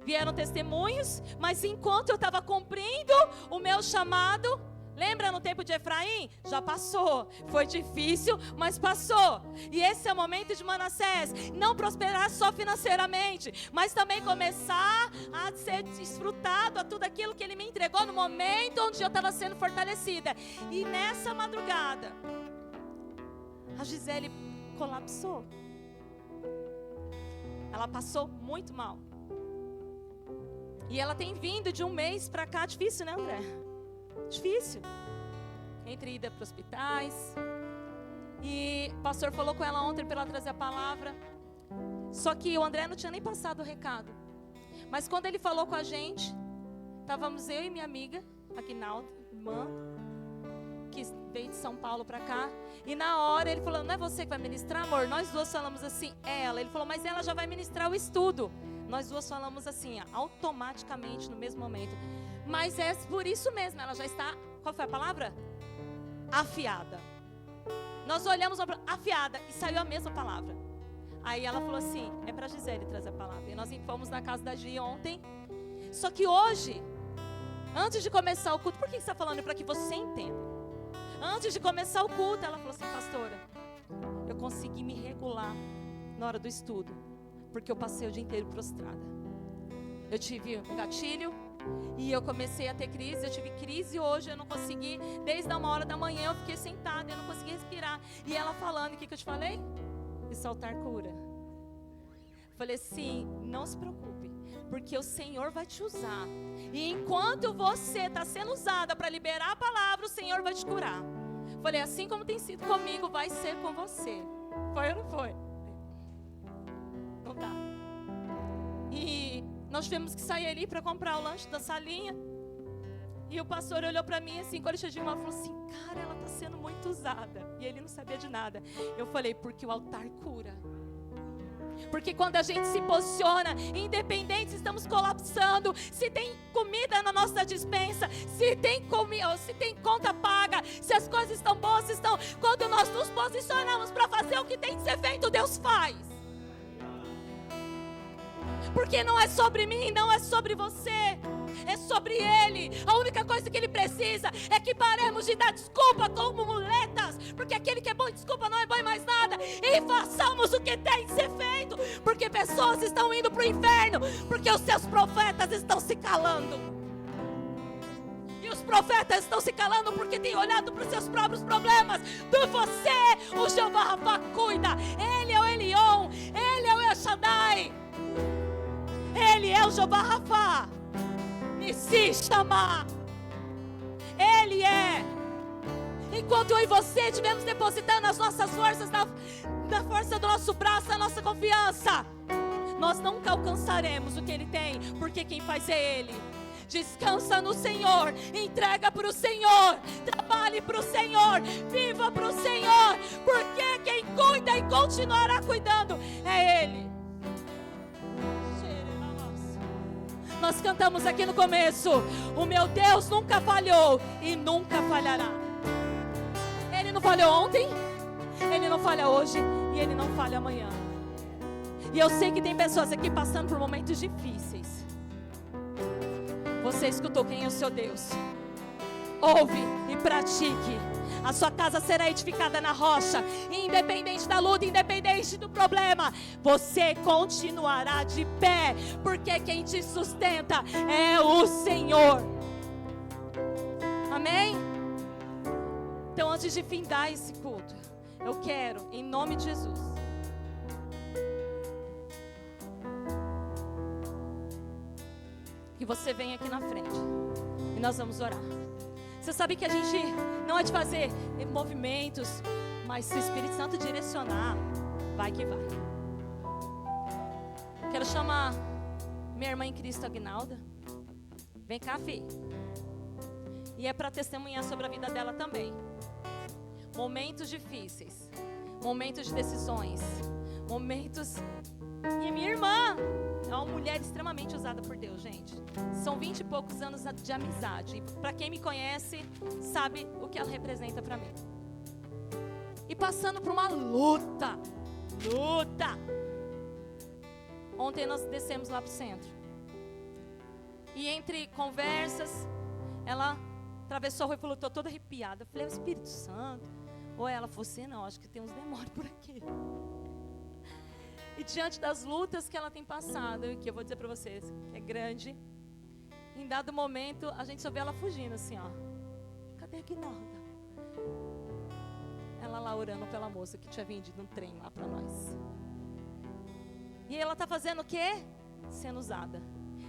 Vieram testemunhos, mas enquanto eu estava cumprindo o meu chamado, lembra no tempo de Efraim? Já passou, foi difícil, mas passou. E esse é o momento de Manassés, não prosperar só financeiramente, mas também começar a ser desfrutado a tudo aquilo que Ele me entregou no momento onde eu estava sendo fortalecida. E nessa madrugada, a Gisele colapsou. Ela passou muito mal. E ela tem vindo de 1 mês para cá, difícil, né, André? Difícil. Entre ida para hospitais. E o pastor falou com ela ontem para ela trazer a palavra. Só que o André não tinha nem passado o recado. Mas quando ele falou com a gente, estávamos eu e minha amiga, Aguinaldo, irmã, que veio de São Paulo para cá. E na hora ele falou, não é você que vai ministrar, amor? Nós duas falamos assim, é ela. Ele falou, mas ela já vai ministrar o estudo. Nós duas falamos assim, automaticamente, no mesmo momento. Mas é por isso mesmo, ela já está, qual foi a palavra? Afiada. Nós olhamos, afiada, e saiu a mesma palavra. Aí ela falou assim, é para a Gisele trazer a palavra. E nós fomos na casa da Gi ontem. Só que hoje, antes de começar o culto, por que você está falando? Para que você entenda. Antes de começar o culto, ela falou assim, pastora, eu consegui me regular na hora do estudo, porque eu passei o dia inteiro prostrada. Eu tive um gatilho e eu comecei a ter crise. Eu tive crise hoje, eu não consegui. Desde a 1h da manhã eu fiquei sentada, eu não consegui respirar. E ela falando, o que eu te falei? Esse altar cura. Falei assim, não se preocupe, porque o Senhor vai te usar. E enquanto você está sendo usada para liberar a palavra, o Senhor vai te curar. Falei, assim como tem sido comigo, vai ser com você. Foi ou não foi? Não tá. E nós tivemos que sair ali para comprar o lanche da salinha. E o pastor olhou para mim assim, quando ele chegou lá, falou assim, cara, ela está sendo muito usada. E ele não sabia de nada. Eu falei, porque o altar cura. Porque quando a gente se posiciona, independente se estamos colapsando, se tem comida na nossa despensa, se tem conta paga, se as coisas estão boas, se estão... Quando nós nos posicionamos para fazer o que tem que ser feito, Deus faz. Porque não é sobre mim, não é sobre você, é sobre Ele. A única coisa que Ele precisa é que paremos de dar desculpa como muletas, porque aquele que é bom em desculpa não é bom em mais nada, e façamos o que tem que ser feito, porque pessoas estão indo para o inferno, porque os seus profetas estão se calando. E os profetas estão se calando porque têm olhado para os seus próprios problemas. De você, o Jeová Rafa cuida. Ele é o Elion, Ele é o El Shaddai, Ele é o Jeová Rafa. Nissi Shama. Ele é. Enquanto eu e você estivemos depositando as nossas forças na força do nosso braço, a nossa confiança, nós nunca alcançaremos o que Ele tem, porque quem faz é Ele. Descansa no Senhor, entrega para o Senhor, trabalhe para o Senhor, viva para o Senhor, porque quem cuida e continuará cuidando é Ele. Nós cantamos aqui no começo, o meu Deus nunca falhou e nunca falhará. Ele não falhou ontem, Ele não falha hoje e Ele não falha amanhã. E eu sei que tem pessoas aqui passando por momentos difíceis. Você escutou quem é o seu Deus? Ouve e pratique. A sua casa será edificada na rocha. Independente da luta, independente do problema, você continuará de pé, porque quem te sustenta é o Senhor. Amém? Então, antes de findar esse culto, eu quero, em nome de Jesus, que você venha aqui na frente e nós vamos orar. Você sabe que a gente não é de fazer movimentos, mas se o Espírito Santo direcionar, vai que vai. Quero chamar minha irmã em Cristo, Aguinalda. Vem cá, filha. E é para testemunhar sobre a vida dela também. Momentos difíceis, momentos de decisões, momentos... E minha irmã é uma mulher extremamente usada por Deus, gente. São 20 e poucos anos de amizade. Para quem me conhece, sabe o que ela representa para mim. E passando por uma luta. Ontem nós descemos lá pro centro. E entre conversas, ela atravessou a rua e falou, estou toda arrepiada. Eu falei, é o Espírito Santo. Ou ela falou assim, não, acho que tem uns demônios por aqui. E diante das lutas que ela tem passado, que eu vou dizer para vocês, que é grande, em dado momento, a gente só vê ela fugindo assim, ó. Cadê a Aguinalda? Ela lá orando pela moça que tinha vendido um trem lá para nós. E ela tá fazendo o quê? Sendo usada.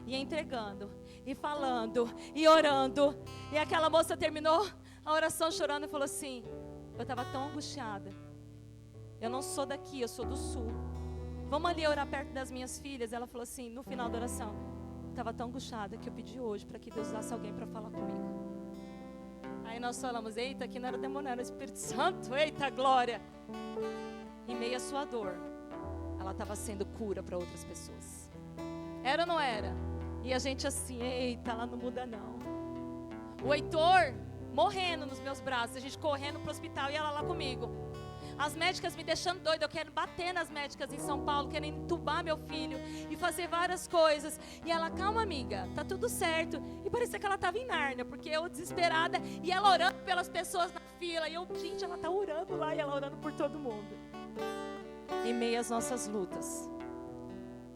E entregando, e falando, e orando. E aquela moça terminou a oração chorando e falou assim, eu estava tão angustiada. Eu não sou daqui, eu sou do sul. Vamos ali orar perto das minhas filhas. Ela falou assim, no final da oração, estava tão angustiada que eu pedi hoje para que Deus usasse alguém para falar comigo. Aí nós falamos, eita, aqui não era demônio, era o Espírito Santo, eita glória. Em meio à sua dor, ela estava sendo cura para outras pessoas. Era ou não era? E a gente assim, eita, ela não muda não. O Heitor morrendo nos meus braços, a gente correndo para o hospital e ela lá comigo. As médicas me deixando doida, eu quero bater nas médicas em São Paulo, querendo entubar meu filho e fazer várias coisas. E ela, calma amiga, tá tudo certo. E parecia que ela estava em Nárnia, porque eu desesperada e ela orando pelas pessoas na fila. E eu, gente, ela tá orando lá e ela orando por todo mundo. Em meio às nossas lutas,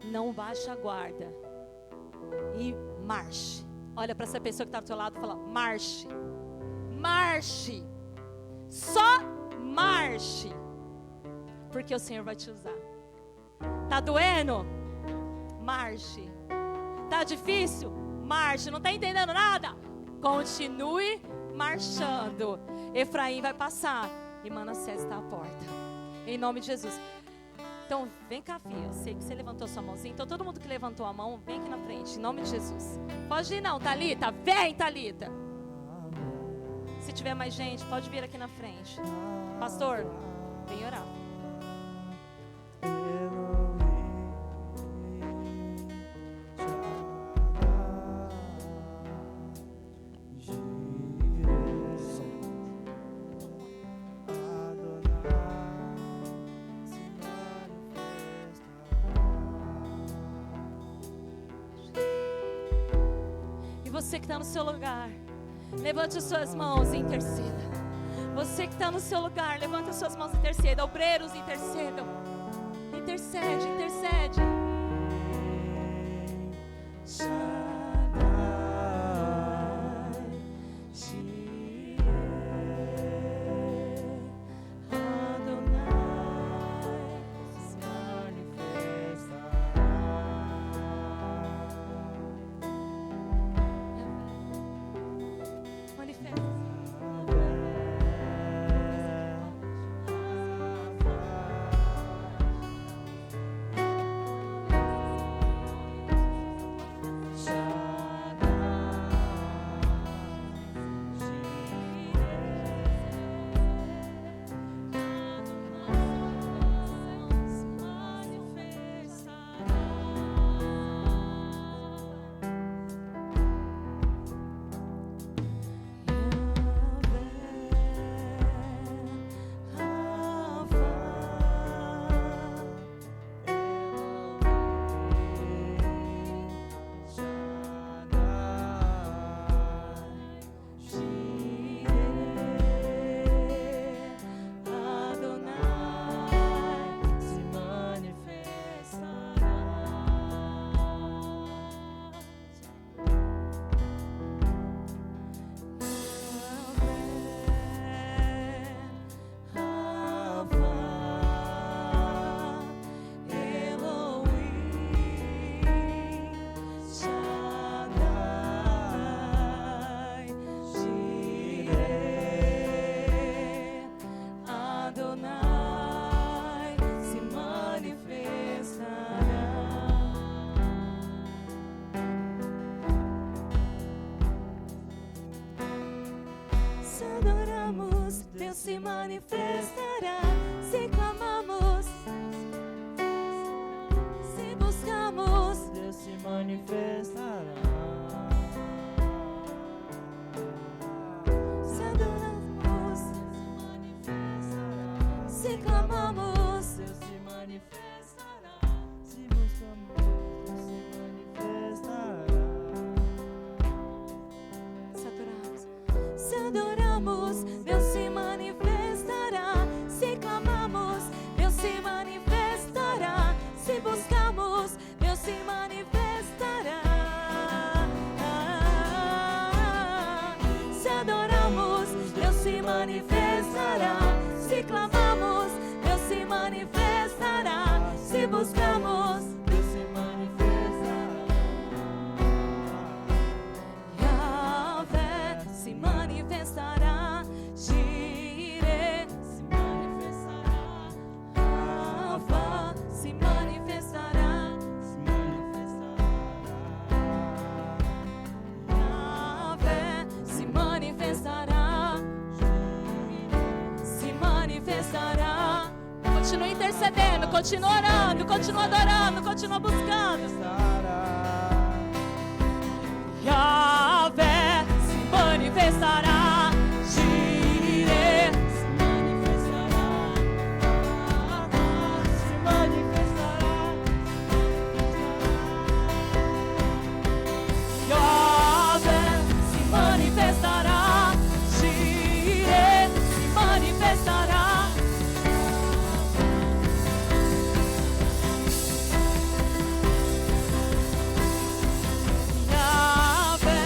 não baixe a guarda e marche. Olha para essa pessoa que está do seu lado e fala, marche. Marche. Só marche, porque o Senhor vai te usar. Tá doendo? Marche. Tá difícil? Marche. Não tá entendendo nada? Continue marchando. Efraim vai passar e Manassés está à porta. Em nome de Jesus. Então, vem cá, filha. Eu sei que você levantou sua mãozinha. Então, todo mundo que levantou a mão, vem aqui na frente. Em nome de Jesus. Pode ir não, Thalita. Vem, Thalita. Se tiver mais gente, pode vir aqui na frente. Pastor, vem orar. Você que está no seu lugar, levante as suas mãos e interceda. Você que está no seu lugar, levante as suas mãos e interceda. Obreiros, intercedam. Intercede, intercede. Se manifestará, se clamamos, se buscamos, Deus se manifestará. se adoramos, se clamamos, Deus se manifestará. Se buscamos, Deus se manifestará. se adoramos, se adoramos, Deus se manifestará, se clamamos, Deus se manifestará, se buscamos, Deus se manifestará, se adoramos, Deus se manifestará, se clamamos, Deus se manifestará, se buscamos, Deus se manifestará. Yahvé se manifestará, Jireh se manifestará, Rafa se manifestará, Yahvé se manifestará, se manifestará. Continua intercedendo, continua orando, continua adorando, continua buscando. Yahvé se manifestará, Jireh se manifestará, se manifestará, Yahvé se manifestará, Jireh se manifestará. Yahvé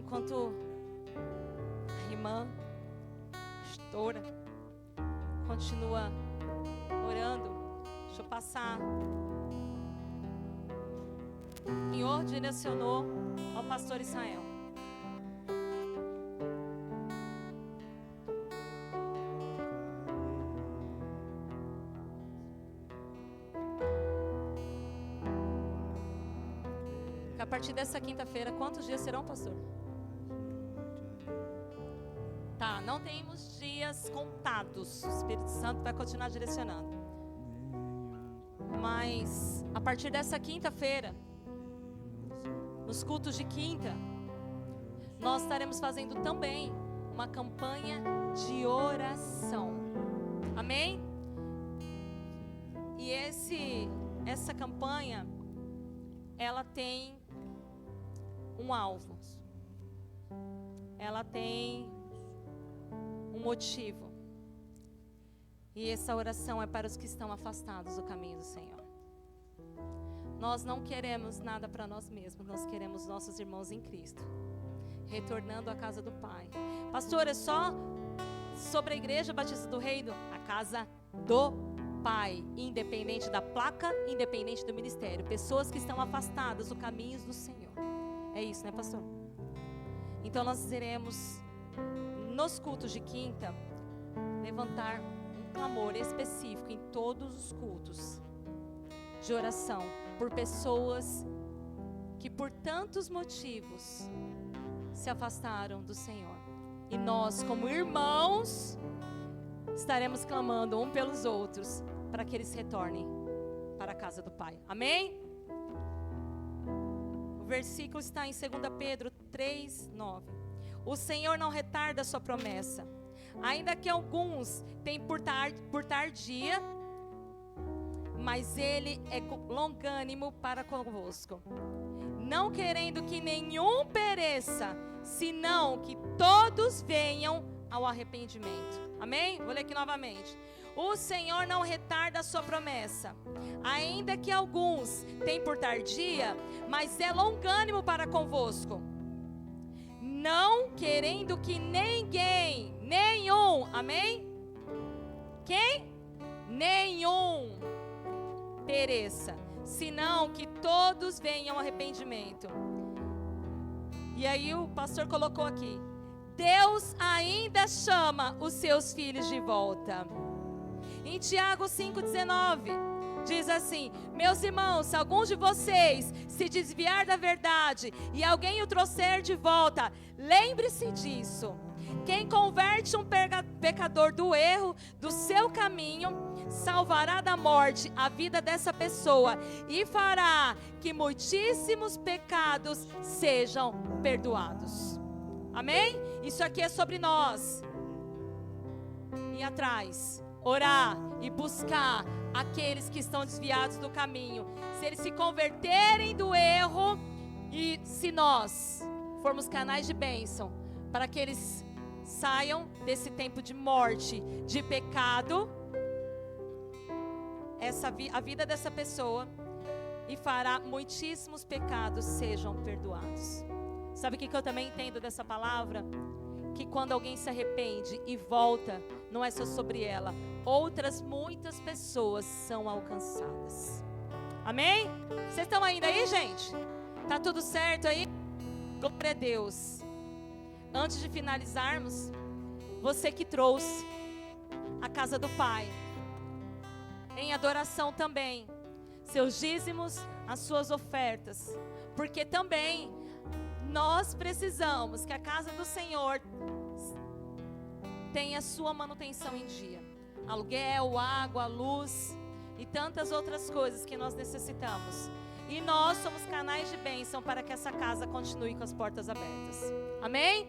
enquanto a irmã pastora continua orando, deixa eu passar. O Senhor direcionou ao pastor Israel. Que a partir dessa quinta-feira, quantos dias serão, pastor? Tá, não temos dias contados. O Espírito Santo vai continuar direcionando. Mas a partir dessa quinta-feira, nos cultos de quinta, nós estaremos fazendo também uma campanha de oração. Amém? E essa campanha, ela tem um alvo. Ela tem um motivo. E essa oração é para os que estão afastados do caminho do Senhor. Nós não queremos nada para nós mesmos, nós queremos nossos irmãos em Cristo, retornando à casa do Pai. Pastor, é só sobre a Igreja Batista do Reino? A casa do Pai, independente da placa, independente do ministério. Pessoas que estão afastadas dos caminhos do Senhor. É isso, né, pastor? Então nós iremos, nos cultos de quinta, levantar um clamor específico em todos os cultos de oração por pessoas que por tantos motivos se afastaram do Senhor. E nós, como irmãos, estaremos clamando um pelos outros para que eles retornem para a casa do Pai. Amém? O versículo está em 2 Pedro 3:9. O Senhor não retarda a sua promessa, ainda que alguns tenham por tardia, mas Ele é longânimo para convosco, não querendo que nenhum pereça, senão que todos venham ao arrependimento. Amém? Vou ler aqui novamente. O Senhor não retarda a sua promessa, ainda que alguns tenham por tardia, mas é longânimo para convosco, não querendo que nenhum, amém? Quem? Nenhum pereça, senão que todos venham ao arrependimento. E aí o pastor colocou aqui: Deus ainda chama os seus filhos de volta. Em Tiago 5,19 diz assim: meus irmãos, se alguns de vocês se desviar da verdade e alguém o trouxer de volta, lembre-se disso. Quem converte um pecador do erro do seu caminho, salvará da morte a vida dessa pessoa e fará que muitíssimos pecados sejam perdoados. Amém? Isso aqui é sobre nós. Ir atrás, orar e buscar aqueles que estão desviados do caminho. Se eles se converterem do erro e se nós formos canais de bênção para que eles saiam desse tempo de morte, de pecado, a vida dessa pessoa, e fará muitíssimos pecados sejam perdoados. Sabe o que eu também entendo dessa palavra? Que quando alguém se arrepende e volta, não é só sobre ela, outras muitas pessoas são alcançadas. Amém? Vocês estão ainda aí, gente? Tá tudo certo aí? Glória a Deus. Antes de finalizarmos, você que trouxe a casa do Pai em adoração também, seus dízimos, as suas ofertas, porque também nós precisamos que a casa do Senhor tenha sua manutenção em dia. Aluguel, água, luz e tantas outras coisas que nós necessitamos. E nós somos canais de bênção para que essa casa continue com as portas abertas. Amém?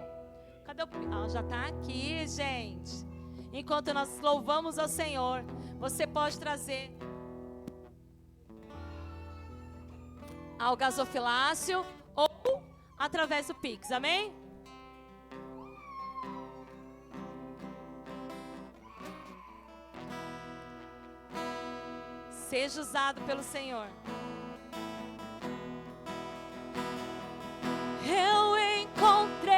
Cadê o... já está aqui, gente. Enquanto nós louvamos ao Senhor, você pode trazer ao gasofilácio ou através do Pix. Amém? Seja usado pelo Senhor. Eu encontrei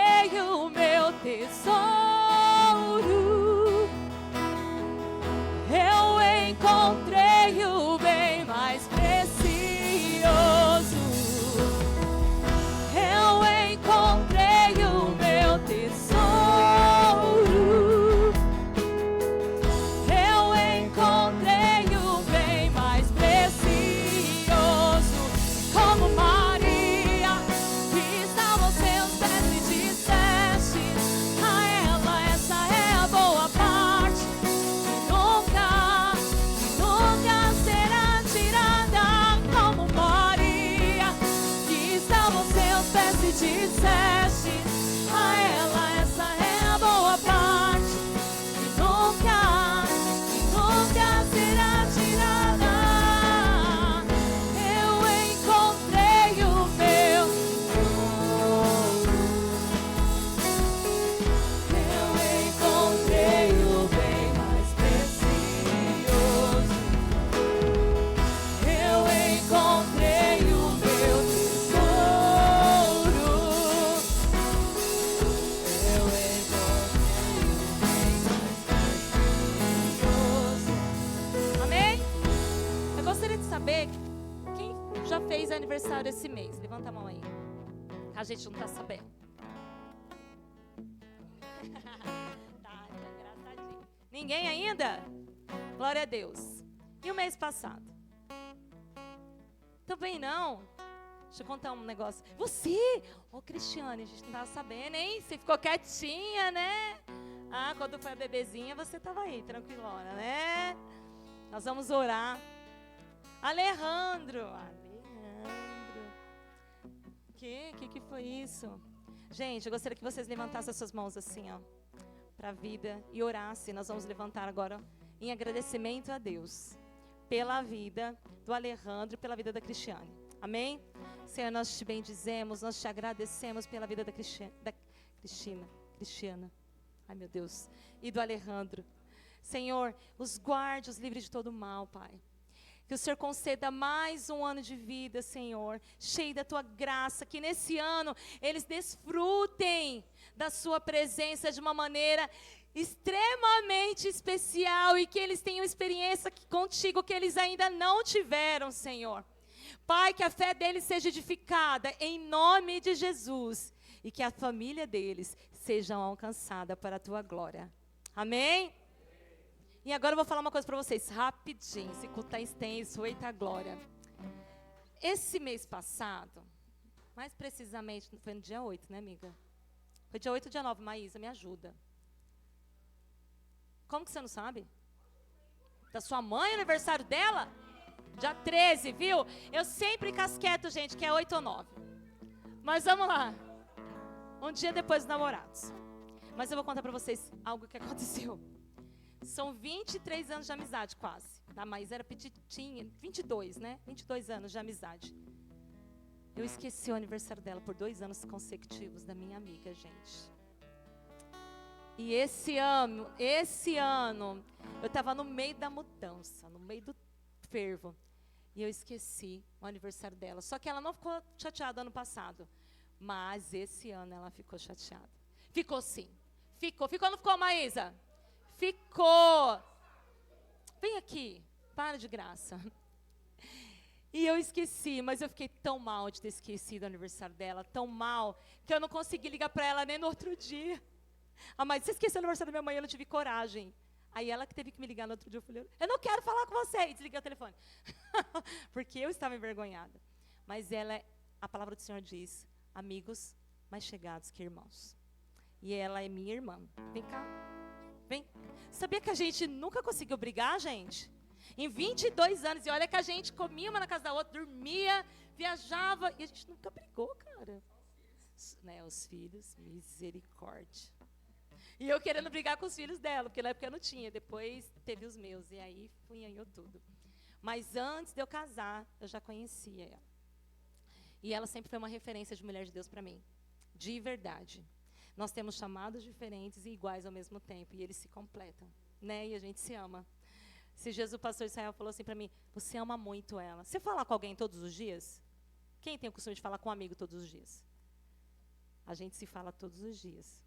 deste a ela. Essa é a boa parte que nunca será tirada. Eu encontrei o meu tesouro. Eu encontrei o bem mais precioso. Eu encontrei o meu tesouro. Eu encontrei o bem mais precioso. Amém? Eu gostaria de saber quem já fez aniversário esse mês. Levanta a mão aí. A gente não tá sabendo. Tá engraçadinho. Ninguém ainda? Glória a Deus. E o mês passado? Também não. Deixa eu contar um negócio. Você, ô Cristiane, a gente não tava sabendo, hein? Você ficou quietinha, né? Ah, quando foi a bebezinha, você tava aí, tranquilona, né? Nós vamos orar. Alejandro. Que foi isso? Gente, eu gostaria que vocês levantassem as suas mãos assim, ó, para a vida e orassem. Nós vamos levantar agora em agradecimento a Deus pela vida do Alejandro e pela vida da Cristiane. Amém? Senhor, nós te bendizemos, nós te agradecemos pela vida da Cristiana. Ai, meu Deus. E do Alejandro. Senhor, os guarde, os livre de todo mal, Pai. Que o Senhor conceda mais um ano de vida, Senhor, cheio da Tua graça, que nesse ano eles desfrutem da Sua presença de uma maneira extremamente especial e que eles tenham experiência contigo que eles ainda não tiveram, Senhor. Pai, que a fé deles seja edificada em nome de Jesus e que a família deles seja alcançada para a Tua glória. Amém? E agora eu vou falar uma coisa para vocês, rapidinho, esse culto está extenso, eita glória. Esse mês passado, mais precisamente, foi no dia 8, né, amiga? Foi dia 8 ou dia 9, Maísa, me ajuda. Como que você não sabe? Da sua mãe, aniversário dela? Dia 13, viu? Eu sempre casqueto, gente, que é 8 ou 9. Mas vamos lá. Um dia depois dos namorados. Mas eu vou contar para vocês algo que aconteceu. São 23 anos de amizade, quase. A Maísa era petitinha, 22, né? 22 anos de amizade. Eu esqueci o aniversário dela por 2 anos consecutivos da minha amiga, gente. E esse ano, eu estava no meio da mudança, no meio do fervo. E eu esqueci o aniversário dela. Só que ela não ficou chateada ano passado. Mas esse ano ela ficou chateada. Ficou sim. Ficou ou não ficou, Maísa? Ficou. Vem aqui, para de graça. E eu esqueci, mas eu fiquei tão mal de ter esquecido o aniversário dela, tão mal, que eu não consegui ligar para ela nem no outro dia. Ah, mas você esqueceu o aniversário da minha mãe, eu não tive coragem. Aí ela que teve que me ligar no outro dia, eu falei, eu não quero falar com você. E desliguei o telefone. Porque eu estava envergonhada. Mas a palavra do Senhor diz, amigos mais chegados que irmãos. E ela é minha irmã. Vem cá. Vem. Sabia que a gente nunca conseguiu brigar, gente? Em 22 anos. E olha que a gente comia uma na casa da outra, dormia, viajava. E a gente nunca brigou, cara. Né, os filhos, misericórdia. E eu querendo brigar com os filhos dela, porque na época eu não tinha. Depois teve os meus. E aí funhanhou tudo. Mas antes de eu casar, eu já conhecia ela. E ela sempre foi uma referência de mulher de Deus para mim. De verdade. Nós temos chamados diferentes e iguais ao mesmo tempo. E eles se completam, né? E a gente se ama. Esses dias o pastor Israel falou assim para mim, você ama muito ela. Você fala com alguém todos os dias? Quem tem o costume de falar com um amigo todos os dias? A gente se fala todos os dias.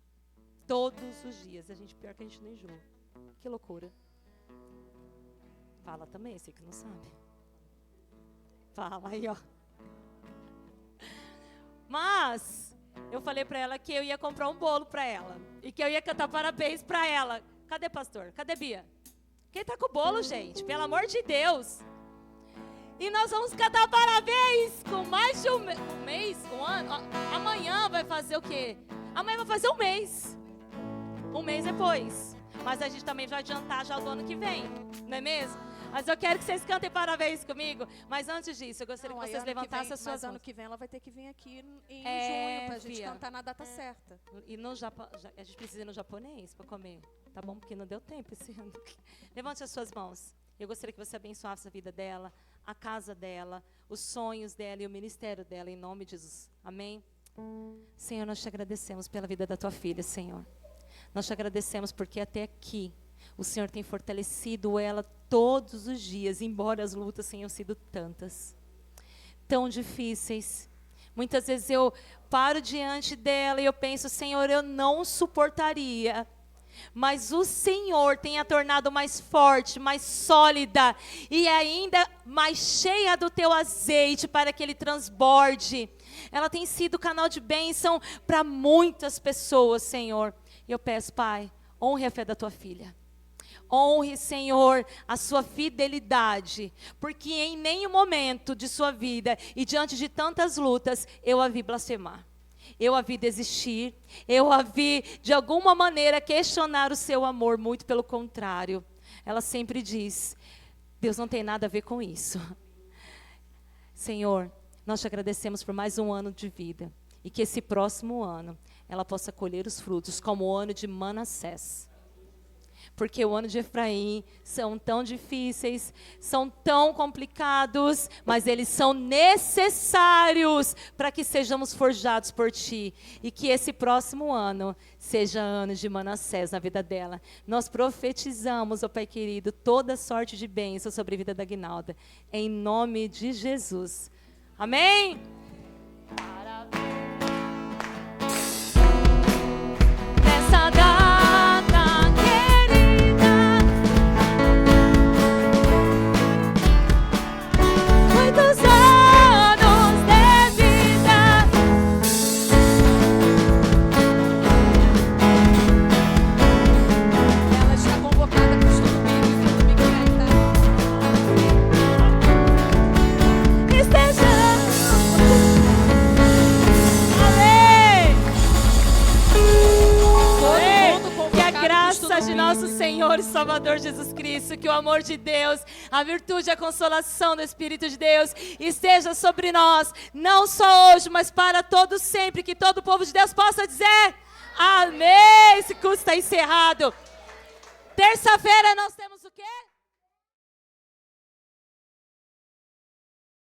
Todos os dias. Pior que a gente não enjoa. Que loucura. Fala também, sei que não sabe. Fala aí, ó. Mas eu falei para ela que eu ia comprar um bolo para ela. E que eu ia cantar parabéns para ela. Cadê, pastor? Cadê, Bia? Quem tá com o bolo, gente? Pelo amor de Deus. E nós vamos cantar parabéns com mais de um mês, um ano. Amanhã vai fazer o quê? Amanhã vai fazer um mês. Um mês depois. Mas a gente também vai adiantar já do ano que vem. Não é mesmo? Mas eu quero que vocês cantem parabéns comigo. Mas antes disso, eu gostaria que aí vocês ano que levantassem vem- as suas Mas ano mãos. que vem ela vai ter que vir aqui em É, junho pra gente Fia. cantar na data certa. E no a gente precisa ir no japonês para comer. Tá bom? Porque não deu tempo esse ano. Levante as suas mãos. Eu gostaria que você abençoasse a vida dela, a casa dela, os sonhos dela e o ministério dela, em nome de Jesus. Amém? Senhor, nós te agradecemos pela vida da tua filha, Senhor. Nós te agradecemos porque até aqui o Senhor tem fortalecido ela todos os dias, embora as lutas tenham sido tantas, tão difíceis. Muitas vezes eu paro diante dela e eu penso, Senhor, eu não suportaria. Mas o Senhor tem a tornado mais forte, mais sólida e ainda mais cheia do teu azeite para que ele transborde. Ela tem sido canal de bênção para muitas pessoas, Senhor. E eu peço, Pai, honre a fé da tua filha. Honre, Senhor, a sua fidelidade, porque em nenhum momento de sua vida e diante de tantas lutas, eu a vi blasfemar. Eu a vi desistir, eu a vi de alguma maneira questionar o seu amor, muito pelo contrário. Ela sempre diz, Deus não tem nada a ver com isso. Senhor, nós te agradecemos por mais um ano de vida e que esse próximo ano ela possa colher os frutos como o ano de Manassés. Porque o ano de Efraim são tão difíceis, são tão complicados, mas eles são necessários para que sejamos forjados por Ti. E que esse próximo ano seja ano de Manassés na vida dela. Nós profetizamos, ó Pai querido, toda sorte de bênção sobre a vida da Aguinalda. Em nome de Jesus. Amém? Nessa data querida, muitos anos de vida, Ela está convocada para o estudo bíblico domingo que vem, tá? estejamos. Amém. Todo mundo Que a convocado para o graça estudo de nosso Senhor e Salvador Jesus Cristo, que o amor de Deus, a virtude e a consolação do Espírito de Deus esteja sobre nós, não só hoje, mas para todo sempre, que todo o povo de Deus possa dizer amém. Esse curso está encerrado. Terça-feira nós temos o quê?